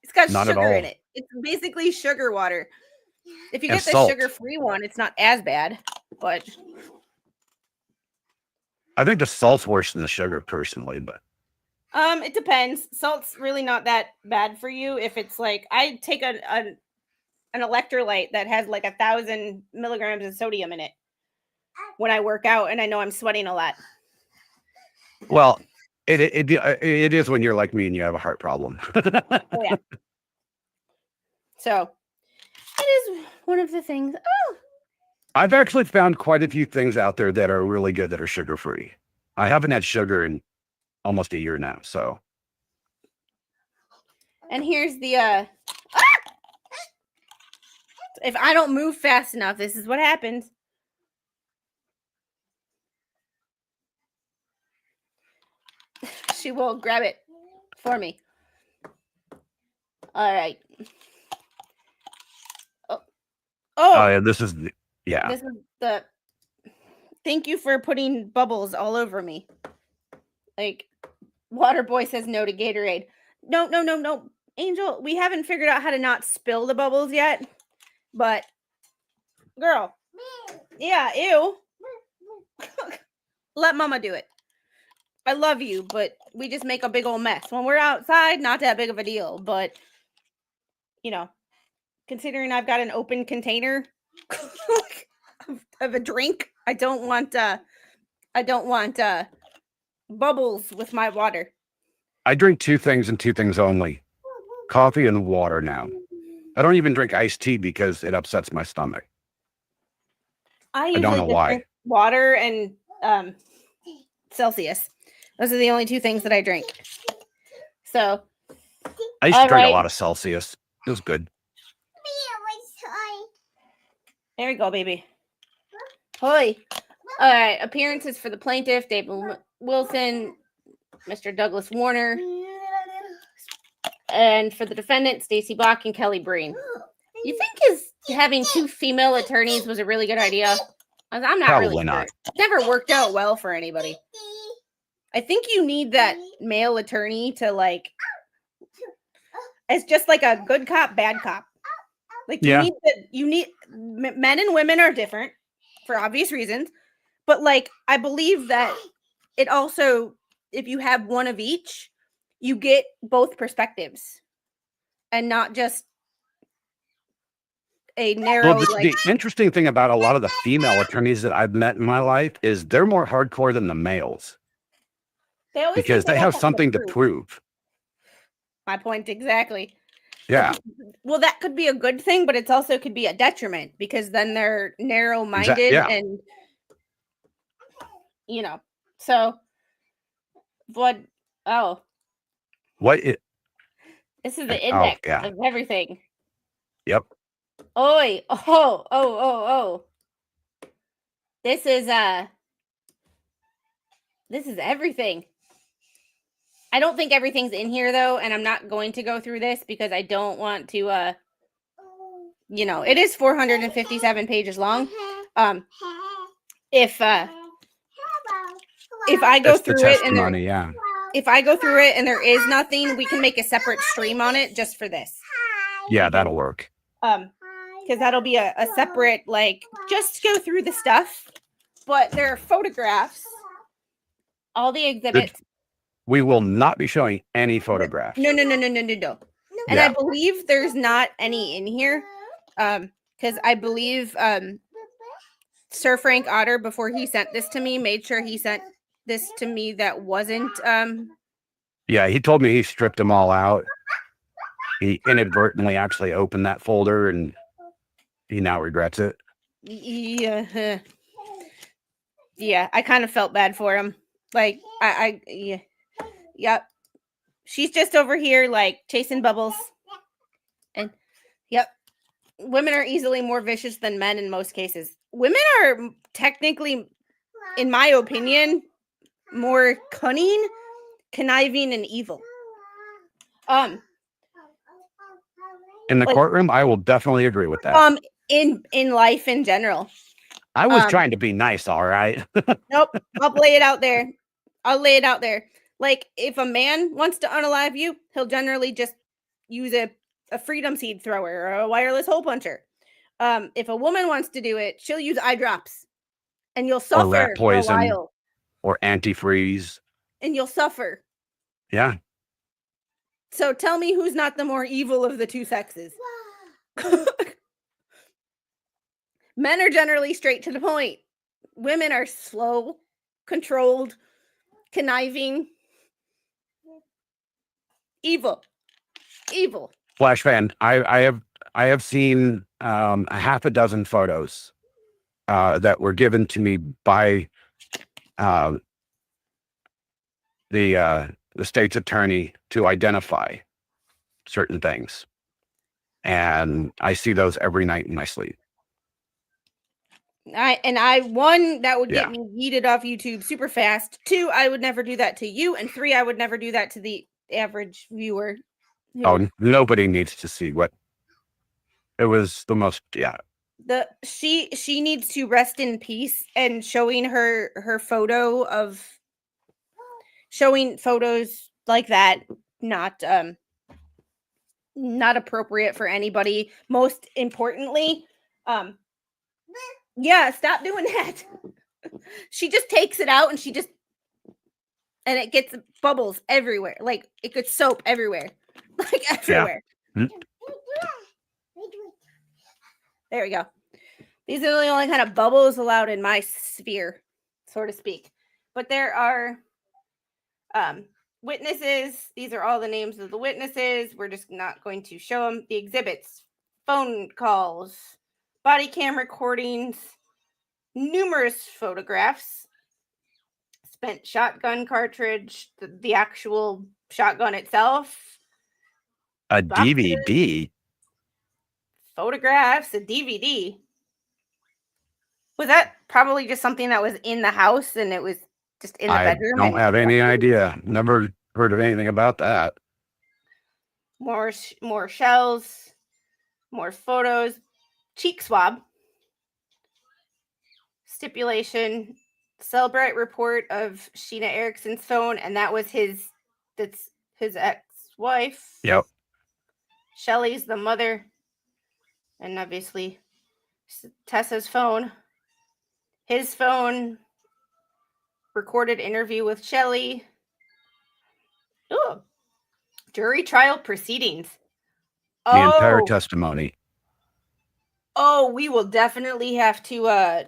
It's got sugar in it. It's basically sugar water. If you get the sugar-free one, it's not as bad, but I think the salt's worse than the sugar, personally, but it depends. Salt's really not that bad for you. If it's like I take an electrolyte that has like 1,000 milligrams of sodium in it when I work out, and I know I'm sweating a lot. Well, it is when you're like me and you have a heart problem. Oh, yeah. So it is one of the things. Oh, I've actually found quite a few things out there that are really good that are sugar-free. I haven't had sugar in almost a year now, so. And here's the if I don't move fast enough, this is what happens. She will grab it for me. All right. Oh, yeah, this is This is the Thank you for putting bubbles all over me. Like, Waterboy says no to Gatorade. No, no, no, no. Angel, we haven't figured out how to not spill the bubbles yet. But, girl. Yeah, ew. Let mama do it. I love you, but we just make a big old mess. When we're outside, not that big of a deal. But, you know, considering I've got an open container of a drink, I don't want bubbles with my water. I drink two things and two things only: coffee and water now. I don't even drink iced tea because it upsets my stomach. I don't usually know just why. drink water and Celsius. Those are the only two things that I drink. So I used to drink a lot of Celsius. It was good. There we go, baby. Hoy. All right. Appearances for the plaintiff: David Wilson, Mr. Douglas Warner, and for the defendant, Stacey Bach and Kelly Breen. You think having two female attorneys was a really good idea? I'm not Probably really not. sure. It never worked out well for anybody. I think you need that male attorney to, like, it's just like a good cop, bad cop. Like, you need men and women are different for obvious reasons, but, like, I believe that it also, if you have one of each, you get both perspectives and not just a narrow. Well, the interesting thing about a lot of the female attorneys that I've met in my life is they're more hardcore than the males. Because they have something to prove. My point exactly. Yeah. Well, that could be a good thing, but it also could be a detriment because then they're narrow-minded and, you know. So, what? Oh. What? This is the index of everything. Yep. Oi. Oh. This is everything. I don't think everything's in here, though, and I'm not going to go through this because I don't want to, you know, it is 457 pages long. If I go through it and if I go through it and there is nothing, we can make a separate stream on it just for this. Yeah, that'll work. Because that'll be a separate, like, just go through the stuff. But there are photographs, all the exhibits. We will not be showing any photographs. No. And I believe there's not any in here. Because I believe Sir Frank Otter, before he sent this to me, made sure he sent this to me that wasn't. Yeah, he told me he stripped them all out. He inadvertently actually opened that folder and he now regrets it. Yeah, I kind of felt bad for him. Like, yep. She's just over here, like, chasing bubbles. And, yep. Women are easily more vicious than men in most cases. Women are technically, in my opinion, more cunning, conniving, and evil. In the courtroom, I will definitely agree with that. In life in general. I was trying to be nice, all right? Nope. I'll lay it out there. Like, if a man wants to unalive you, he'll generally just use a freedom seed thrower or a wireless hole puncher. If a woman wants to do it, she'll use eye drops. And you'll suffer or rat poison, for a while. Or antifreeze. And you'll suffer. Yeah. So tell me who's not the more evil of the two sexes. Men are generally straight to the point. Women are slow, controlled, conniving, evil. Flash fan, I have seen a half a dozen photos that were given to me by the state's attorney to identify certain things, and I see those every night in my sleep. One, that would get me yeeted off YouTube super fast. 2, I would never do that to you. And 3, I would never do that to the average viewer. Oh, nobody needs to see what it was. The most, She needs to rest in peace, and showing her photo of showing photos like that, not not appropriate for anybody. Most importantly, yeah, stop doing that. She just takes it out and and it gets bubbles everywhere. Like it gets soap everywhere. Like everywhere. Yeah. There we go. These are the only kind of bubbles allowed in my sphere, so to speak. But there are witnesses. These are all the names of the witnesses. We're just not going to show them. The exhibits, phone calls, body cam recordings, numerous photographs, spent shotgun cartridge, the actual shotgun itself, A boxes, DVD. photographs, a DVD. Was that probably just something that was in the house and it was just in the bedroom? I don't have any idea. Never heard of anything about that. More shells, more photos, cheek swab, stipulation, Cellbrite report of Sheena Erickson's phone, and that's his ex-wife. Yep. Shelly's the mother, and obviously Tessa's phone. His phone, recorded interview with Shelly. Ooh, jury trial proceedings. The entire testimony. Oh, we will definitely have to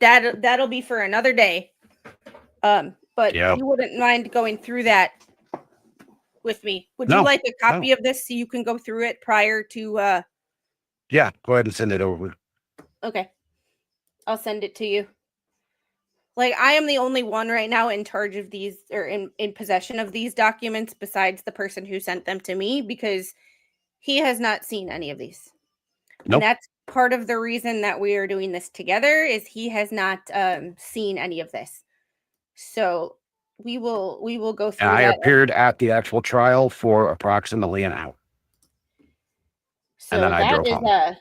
that'll be for another day. But Yep. you wouldn't mind going through that with me. Would you like a copy of this so you can go through it prior to Yeah, go ahead and send it over. Okay. I'll send it to you. Like, I am the only one right now in charge of these, or in possession of these documents, besides the person who sent them to me, because he has not seen any of these. Nope. And that's part of the reason that we are doing this together, is he has not seen any of this. So we will go through I that. appeared at the actual trial for approximately an hour. So and then I drove home.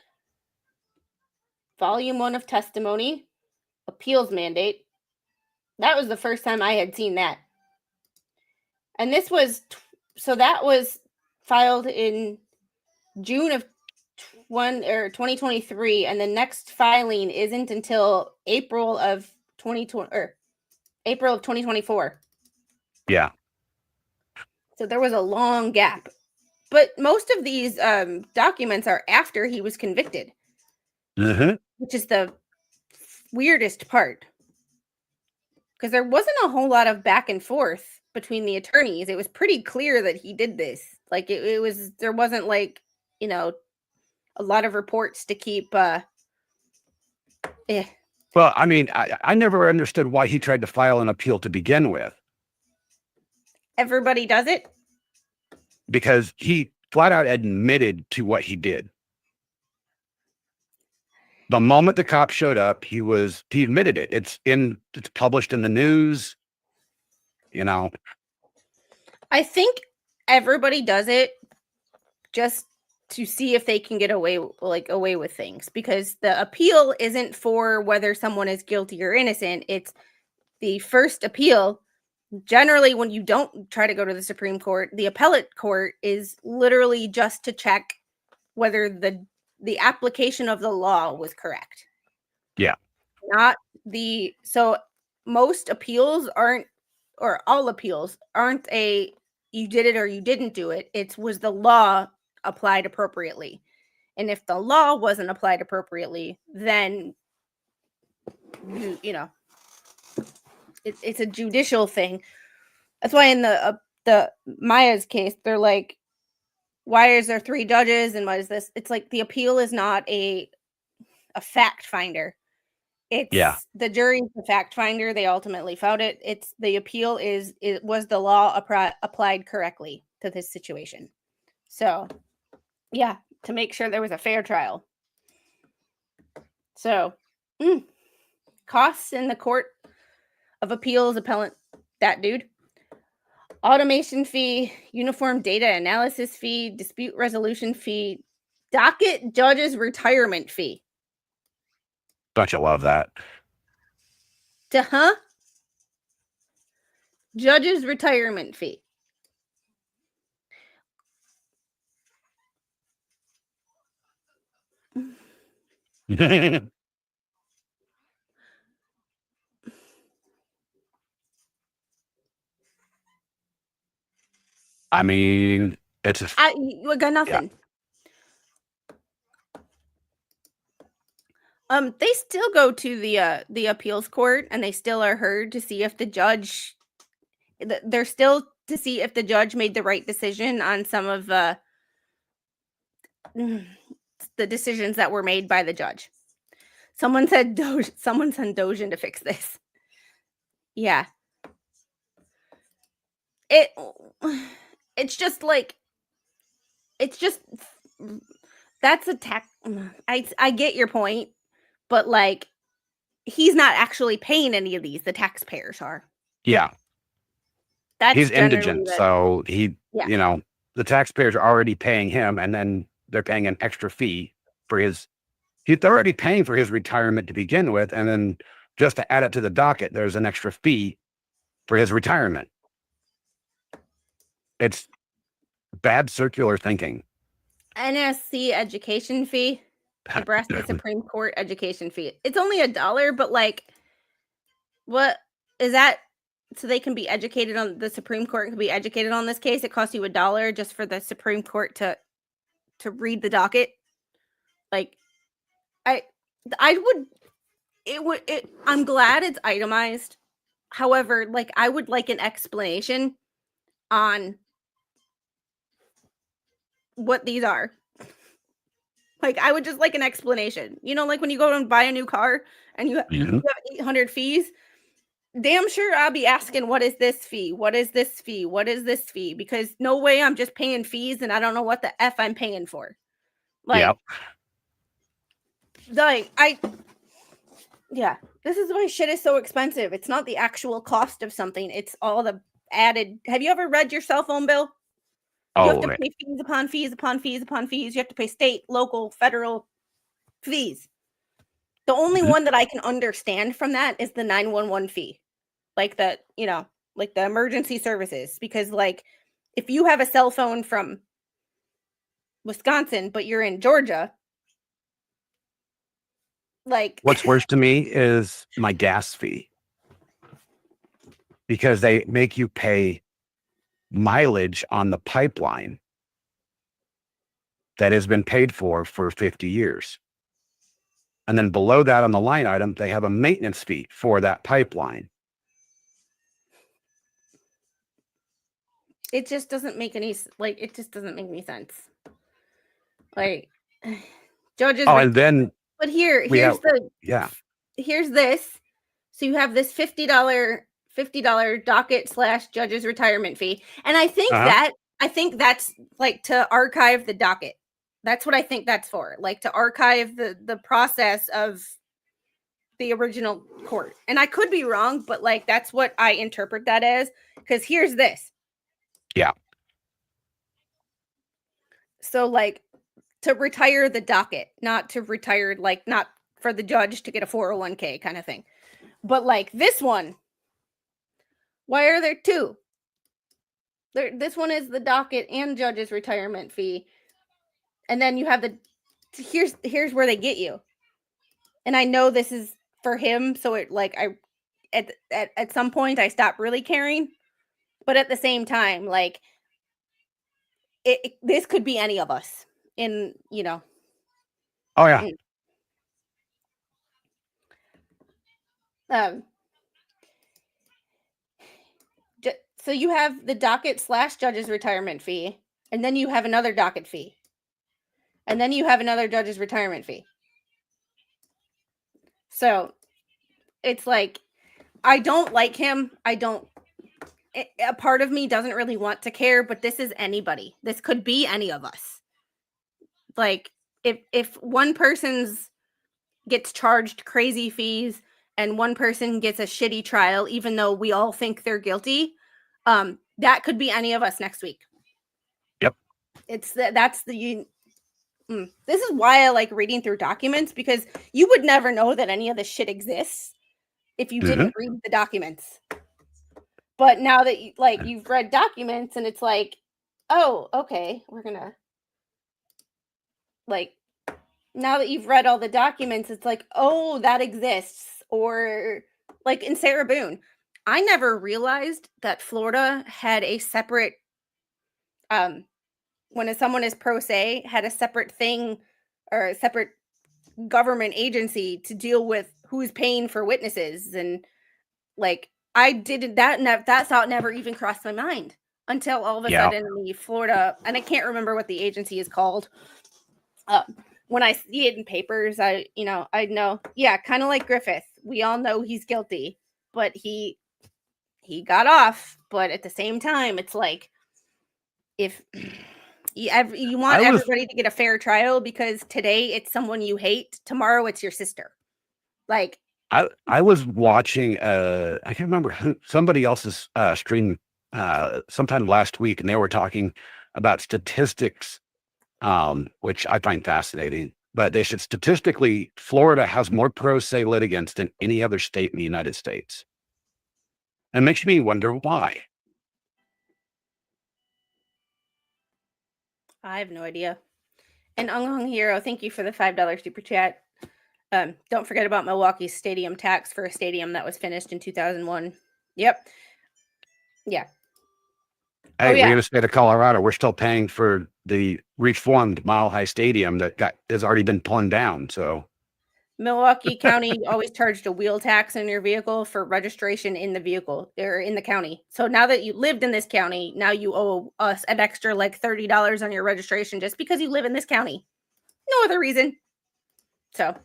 Volume 1 of testimony, appeals mandate. That was the first time I had seen that. And this was, that was filed in June of 2023, and the next filing isn't until April of 2020 or April of 2024. Yeah. So there was a long gap. But most of these documents are after he was convicted. Which is the weirdest part. Because there wasn't a whole lot of back and forth between the attorneys. It was pretty clear that he did this. Like there wasn't like, a lot of reports to keep. Well, I mean, I never understood why he tried to file an appeal to begin with. Everybody does it? Because he flat out admitted to what he did. The moment the cop showed up, he admitted it. It's published in the news, I think everybody does it just to see if they can get away with things, because the appeal isn't for whether someone is guilty or innocent. It's the first appeal. Generally, when you don't try to go to the Supreme Court, the appellate court is literally just to check whether the application of the law was correct. Yeah. So most appeals aren't, or all appeals aren't a you did it or you didn't do it. It was the law applied appropriately. And if the law wasn't applied appropriately, then it's a judicial thing. That's why in the Maya's case, they're like, why is there 3 judges and what is this? It's like the appeal is not a fact finder. It's the jury's the fact finder. They ultimately found it. It's the appeal was the law applied correctly to this situation. So, yeah, to make sure there was a fair trial. So, costs in the Court of Appeals appellant, that dude. Automation fee, uniform data analysis fee, dispute resolution fee, docket judge's retirement fee. Don't you love that? Huh? Judge's retirement fee. I mean, it's We got nothing. They still go to the appeals court, and they still are heard to see if the judge. They're still to see if the judge made the right decision on some of the decisions that were made by the judge. Someone said Doge. Someone sent Dogen to fix this. Yeah. It's just like that's a tax. I get your point, but like he's not actually paying any of these. The taxpayers are. Yeah. That's He's indigent, so yeah. The taxpayers are already paying him, and then they're paying an extra fee for his. He's already paying for his retirement to begin with, and then just to add it to the docket, there's an extra fee for his retirement. It's bad circular thinking. NSC education fee. Nebraska Supreme Court education fee. It's only $1, but like, what is that? So they can be educated on the Supreme Court can be educated on this case. It costs you $1 just for the Supreme Court to read the docket. Like, I'm glad it's itemized. However, like I would like an explanation on what these are. Like I would just like an explanation. Like when you go and buy a new car and you have 800 fees, damn sure I'll be asking, what is this fee? What is this fee? What is this fee? Because no way I'm just paying fees and I don't know what the F I'm paying for. Like, this is why shit is so expensive. It's not the actual cost of something. It's all the added. Have you ever read your cell phone bill? You have to pay fees upon fees upon fees upon fees. You have to pay state, local, federal fees. The only one that I can understand from that is the 911 fee. Like the emergency services. Because like if you have a cell phone from Wisconsin, but you're in Georgia, like what's worse to me is my gas fee. Because they make you pay mileage on the pipeline that has been paid for 50 years. And then below that on the line item, they have a maintenance fee for that pipeline. It just doesn't make any sense. Like judges. And then but here's this. So you have this $50 docket / judge's retirement fee. And I think that's like to archive the docket. That's what I think that's for. Like to archive the process of the original court. And I could be wrong, but like that's what I interpret that as. Because here's this. Yeah. So like to retire the docket, not to retire, like not for the judge to get a 401k kind of thing. But like this one, why are there two? This one is the docket and judge's retirement fee. And then you have here's where they get you. And I know this is for him, so it like at some point I stopped really caring. But at the same time, like this could be any of us in, Oh yeah. So you have the docket / judge's retirement fee, and then you have another docket fee, and then you have another judge's retirement fee. So it's like, I don't like him. A part of me doesn't really want to care, but this is anybody. This could be any of us. Like if one person's gets charged crazy fees and one person gets a shitty trial, even though we all think they're guilty, that could be any of us next week. Yep. That's the This is why I like reading through documents, because you would never know that any of this shit exists if you didn't read the documents. But now that you've read documents and it's like, oh, okay, we're gonna like now that you've read all the documents, it's like, oh, that exists. Or like in Sarah Boone, I never realized that Florida had a separate when someone is pro se, had a separate thing or a separate government agency to deal with who's paying for witnesses. And like I didn't that thought never even crossed my mind until all of a sudden the Florida, and I can't remember what the agency is called. When I see it in papers, I know, yeah, kind of like Griffith. We all know he's guilty, but he got off. But at the same time, it's like, if you want everybody to get a fair trial, because today it's someone you hate, tomorrow it's your sister. Like I was watching I can't remember somebody else's stream sometime last week, and they were talking about statistics, which I find fascinating. But they said statistically, Florida has more pro se litigants than any other state in the United States. And it makes me wonder why. I have no idea. And Ung Hero, thank you for the $5 super chat. Don't forget about Milwaukee's stadium tax for a stadium that was finished in 2001. Yep. Yeah. Hey, we're in the state of Colorado. We're still paying for the reformed Mile High Stadium that has already been torn down. So Milwaukee County always charged a wheel tax in your vehicle for registration in the vehicle or in the county. So now that you lived in this county, now you owe us an extra like $30 on your registration just because you live in this county. No other reason. So,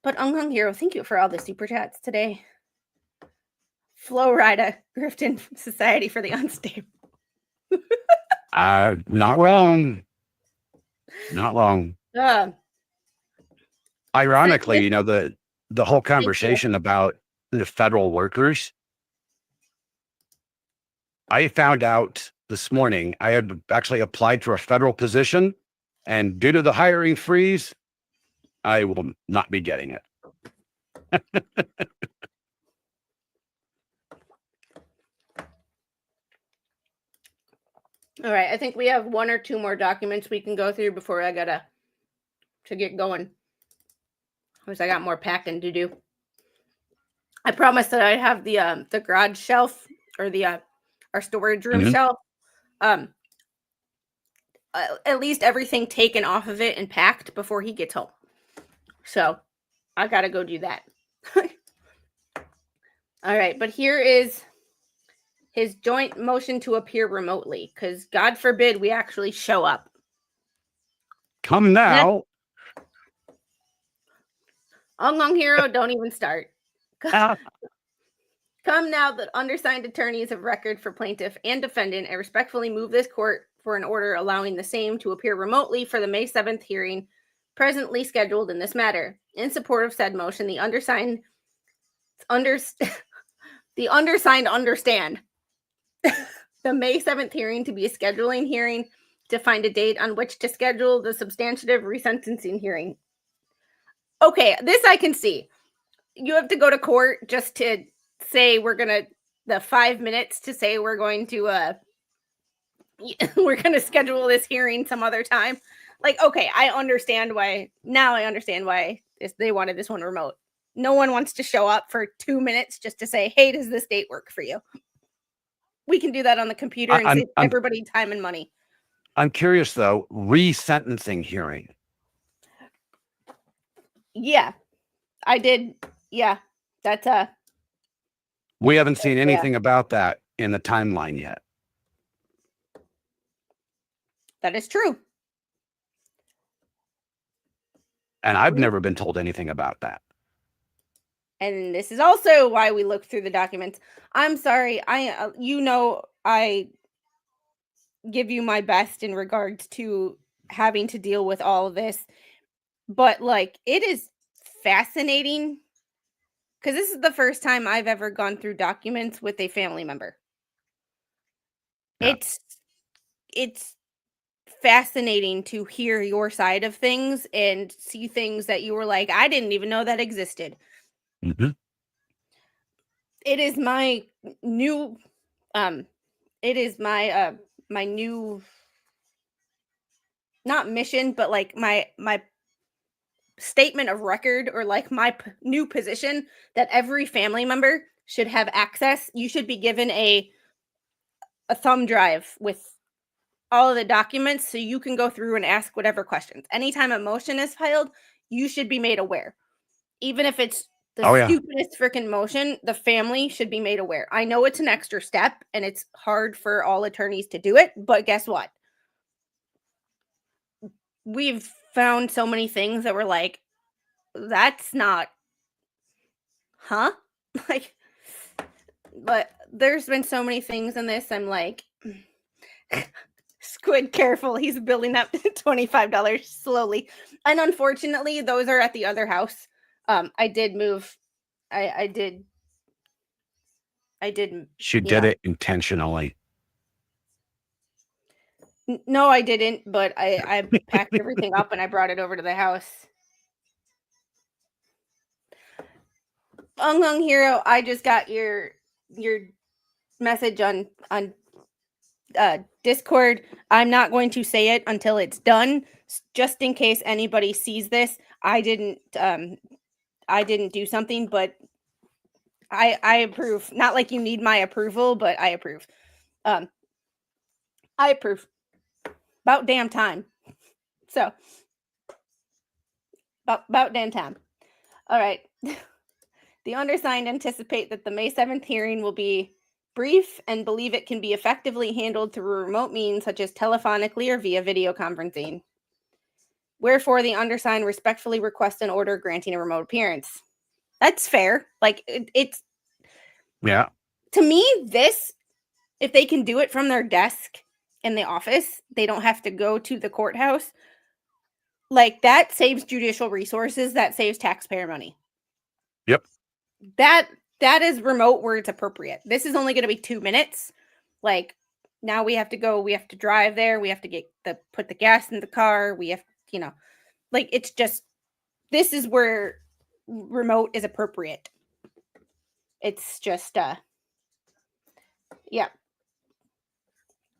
but Ung Hero, thank you for all the super chats today. Flo Rida, Grifton Society for the Unstable. not wrong. Not long. Ironically, the whole conversation about the federal workers, I found out this morning I had actually applied for a federal position, and due to the hiring freeze, I will not be getting it. All right, I think we have one or two more documents we can go through before I gotta get going. Because I got more packing to do. I promised that I'd have the garage shelf or the our storage room shelf, at least everything taken off of it and packed before he gets home. So I gotta go do that. All right, but here is his joint motion to appear remotely, because God forbid we actually show up. Come now. Ung Hero, don't even start. Come now, the undersigned attorneys of record for plaintiff and defendant, I respectfully move this court for an order allowing the same to appear remotely for the May 7th hearing presently scheduled in this matter. In support of said motion, the undersigned understand the May 7th hearing to be a scheduling hearing to find a date on which to schedule the substantive resentencing hearing. Okay, this I can see. You have to go to court just to say the 5 minutes to say we're going to schedule this hearing some other time. Like, okay, I understand why they wanted this one remote. No one wants to show up for 2 minutes just to say, hey, does this date work for you? We can do that on the computer and save everybody time and money. I'm curious though, resentencing hearing. Yeah, I did. Yeah, that's we haven't seen anything about that in the timeline yet. That is true. And I've never been told anything about that. And this is also why we look through the documents. I'm sorry. I give you my best in regards to having to deal with all of this. But like, it is fascinating because this is the first time I've ever gone through documents with a family member. Yeah. It's fascinating to hear your side of things and see things that you were like, I didn't even know that existed. Mhm. It is my new it is my my new, not mission, but like my statement of record, or like my new position, that every family member should have access. You should be given a thumb drive with all of the documents so you can go through and ask whatever questions. Anytime a motion is filed, you should be made aware. Even if it's the Oh, yeah. stupidest freaking motion, the family should be made aware. I know it's an extra step and it's hard for all attorneys to do it, but guess what? We've found so many things that we're like, that's not, huh? Like, but there's been so many things in this. I'm like, Squid, careful. He's building up to $25 slowly. And unfortunately, those are at the other house. I did move. I did. I did. She did Yeah. it intentionally. No, I didn't. But I packed everything up and I brought it over to the house. Ung Hero, I just got your message on Discord. I'm not going to say it until it's done, just in case anybody sees this. I didn't do something, but I approve. Not like you need my approval, but I approve. I approve. About damn time. So about damn time. All right. The undersigned anticipate that the May 7th hearing will be brief and believe it can be effectively handled through remote means such as telephonically or via video conferencing. Wherefore, the undersigned respectfully request an order granting a remote appearance. That's fair. Like, it's, Yeah. to me, this, if they can do it from their desk in the office, they don't have to go to the courthouse. Like, that saves judicial resources, that saves taxpayer money. Yep. That is remote where it's appropriate. This is only going to be 2 minutes. Like, now we have to go, we have to drive there, we have to put the gas in the car, we have, like, it's just, this is where remote is appropriate. It's just yeah.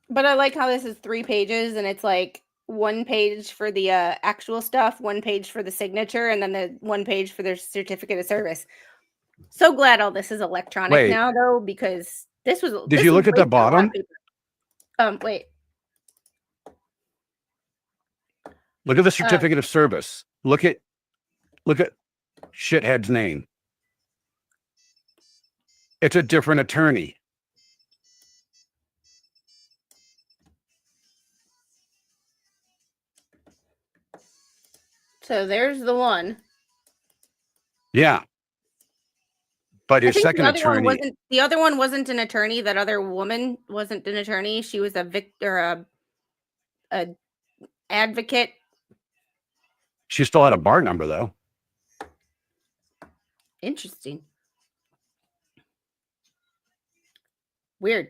But I like how this is 3 pages and it's like 1 page for the actual stuff, 1 page for the signature, and then the 1 page for their certificate of service. So glad all this is electronic Wait. now, though, because this was Did you look at the wasted a lot of bottom? paper. Wait. Look at the certificate of service. Look at shithead's name. It's a different attorney. So there's the one. Yeah. But his second attorney. The other one wasn't an attorney. That other woman wasn't an attorney. She was a advocate. She still had a bar number, though. Interesting. Weird.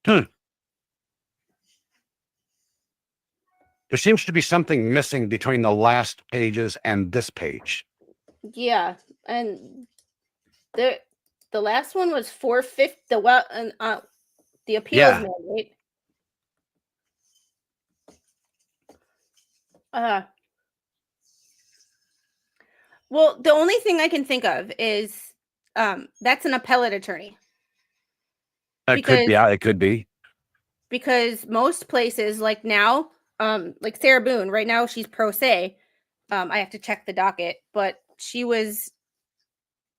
There seems to be something missing between the last pages and this page. Yeah, and the last one was 450. The appeals mandate. Well, the only thing I can think of is that's an appellate attorney. It could be. Because most places, like now, like Sarah Boone, right now she's pro se. I have to check the docket, but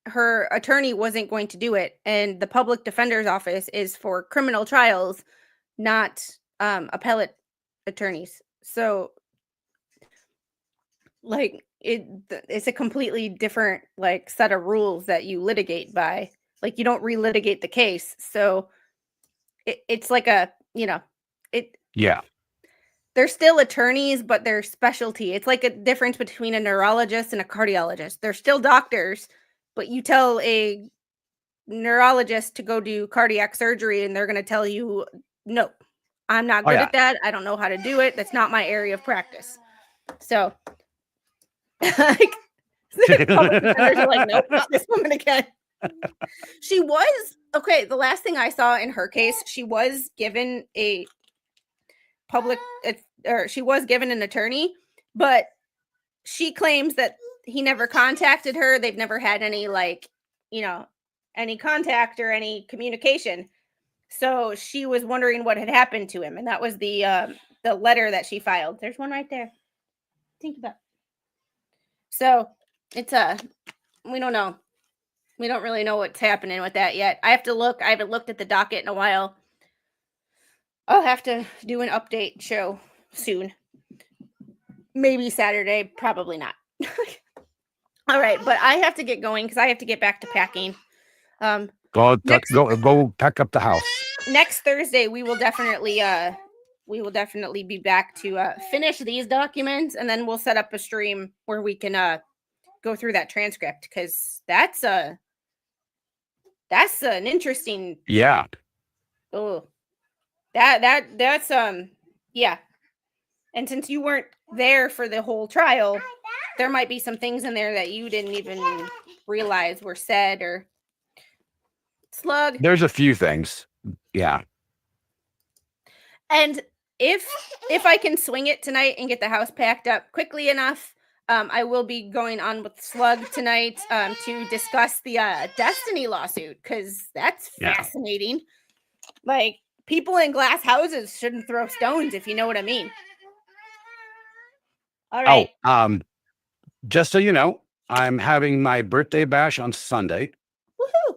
her attorney wasn't going to do it, and the public defender's office is for criminal trials, not appellate attorneys. So, like, it's a completely different like set of rules that you litigate by. Like, you don't relitigate the case, so it's like a Yeah. they're still attorneys, but their specialty. It's like a difference between a neurologist and a cardiologist. They're still doctors, but you tell a neurologist to go do cardiac surgery, and they're going to tell you, no, I'm not good at that. I don't know how to do it. That's not my area of practice. So, like, public defenders are like, nope, not this woman again. She was, okay, the last thing I saw in her case, she was given a she was given an attorney, but she claims that he never contacted her. They've never had any, like, any contact or any communication. So she was wondering what had happened to him, and that was the letter that she filed. There's one right there. Think about it. So it's we don't know. We don't really know what's happening with that yet. I have to look. I haven't looked at the docket in a while. I'll have to do an update show soon. Maybe Saturday, probably not. All right, but I have to get going because I have to get back to packing. Go pack up the house. Next Thursday, we will definitely be back to finish these documents, and then we'll set up a stream where we can go through that transcript, because that's an interesting. Yeah. Oh, that's yeah. And since you weren't there for the whole trial, there might be some things in there that you didn't even realize were said. Or Slug. There's a few things. Yeah. And if I can swing it tonight and get the house packed up quickly enough, I will be going on with Slug tonight to discuss the Destiny lawsuit, because that's fascinating. Like, people in glass houses shouldn't throw stones, if you know what I mean. All right. Oh, just so you know, I'm having my birthday bash on Sunday. Woohoo!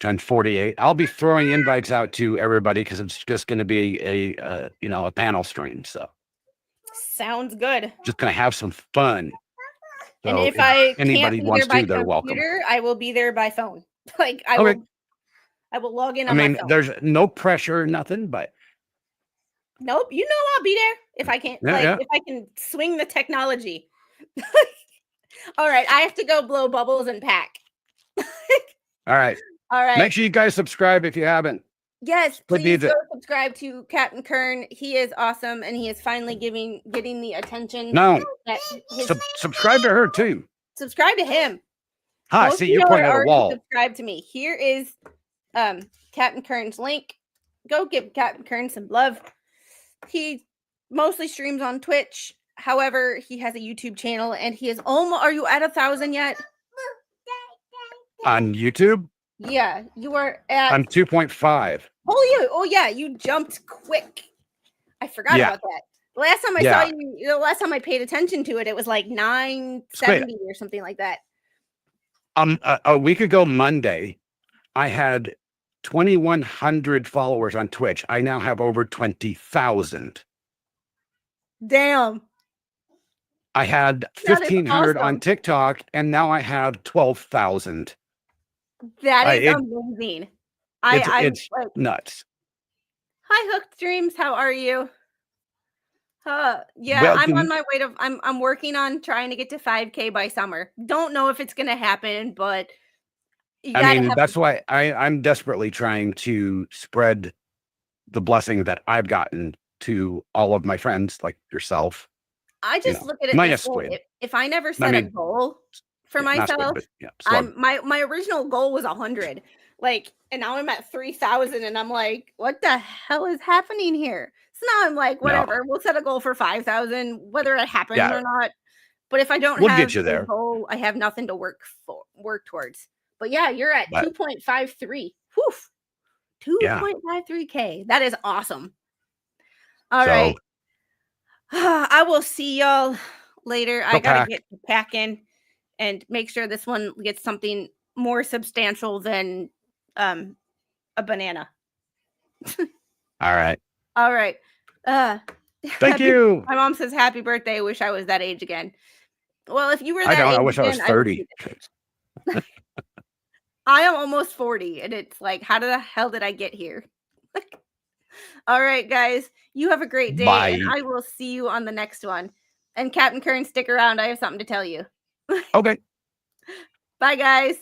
I'm 48. I'll be throwing invites out to everybody because it's just going to be a panel stream. So sounds good. Just going to have some fun. And so if anybody wants to, they're welcome. I will be there by phone. Like, I will log in on my phone. There's no pressure, nothing, but nope. I'll be there if I can. If I can swing the technology. All right, I have to go blow bubbles and pack. All right. Make sure you guys subscribe if you haven't. Yes, please go subscribe to Captain Kearn. He is awesome, and he is finally getting the attention. No, subscribe to her too. Subscribe to him. Hi, see, you're pointing at a wall. Subscribe to me. Here is Captain Kearn's link. Go give Captain Kearn some love. He mostly streams on Twitch. However, he has a YouTube channel, and he is almost. Are you at 1,000 yet? On YouTube? Yeah, you are at. I'm 2.5. Oh yeah, you jumped quick. I forgot about that. The last time I saw you, the last time I paid attention to it, it was like 970 or something like that. A week ago Monday, I had 2,100 followers on Twitch. I now have over 20,000. Damn. I had 1,500 on TikTok, and now I have 12,000. That is amazing. It's nuts. Hi, Hooked Dreams. How are you? Yeah, I'm on my way to. I'm working on trying to get to 5K by summer. Don't know if it's gonna happen, but that's why I'm desperately trying to spread the blessing that I've gotten to all of my friends, like yourself. I just look at it minus this way. Squid. If I never set a goal for myself, my original goal was 100. Like, and now I'm at 3,000, and I'm like, what the hell is happening here? So now I'm like, whatever. We'll set a goal for 5,000, whether it happens or not. But if I don't have a goal, I have nothing to work towards. But yeah, you're at 2.53. Woof. 2.53K. That is awesome. All right. I will see y'all later. I gotta get to packing and make sure this one gets something more substantial than a banana. All right. Thank you. My mom says happy birthday. I wish I was that age again. Well, if you were that age, I wish I was 30. I am almost 40, and it's like, how the hell did I get here? All right, guys. You have a great day. Bye. And I will see you on the next one. And Captain Kearn, stick around. I have something to tell you. Okay. Bye, guys.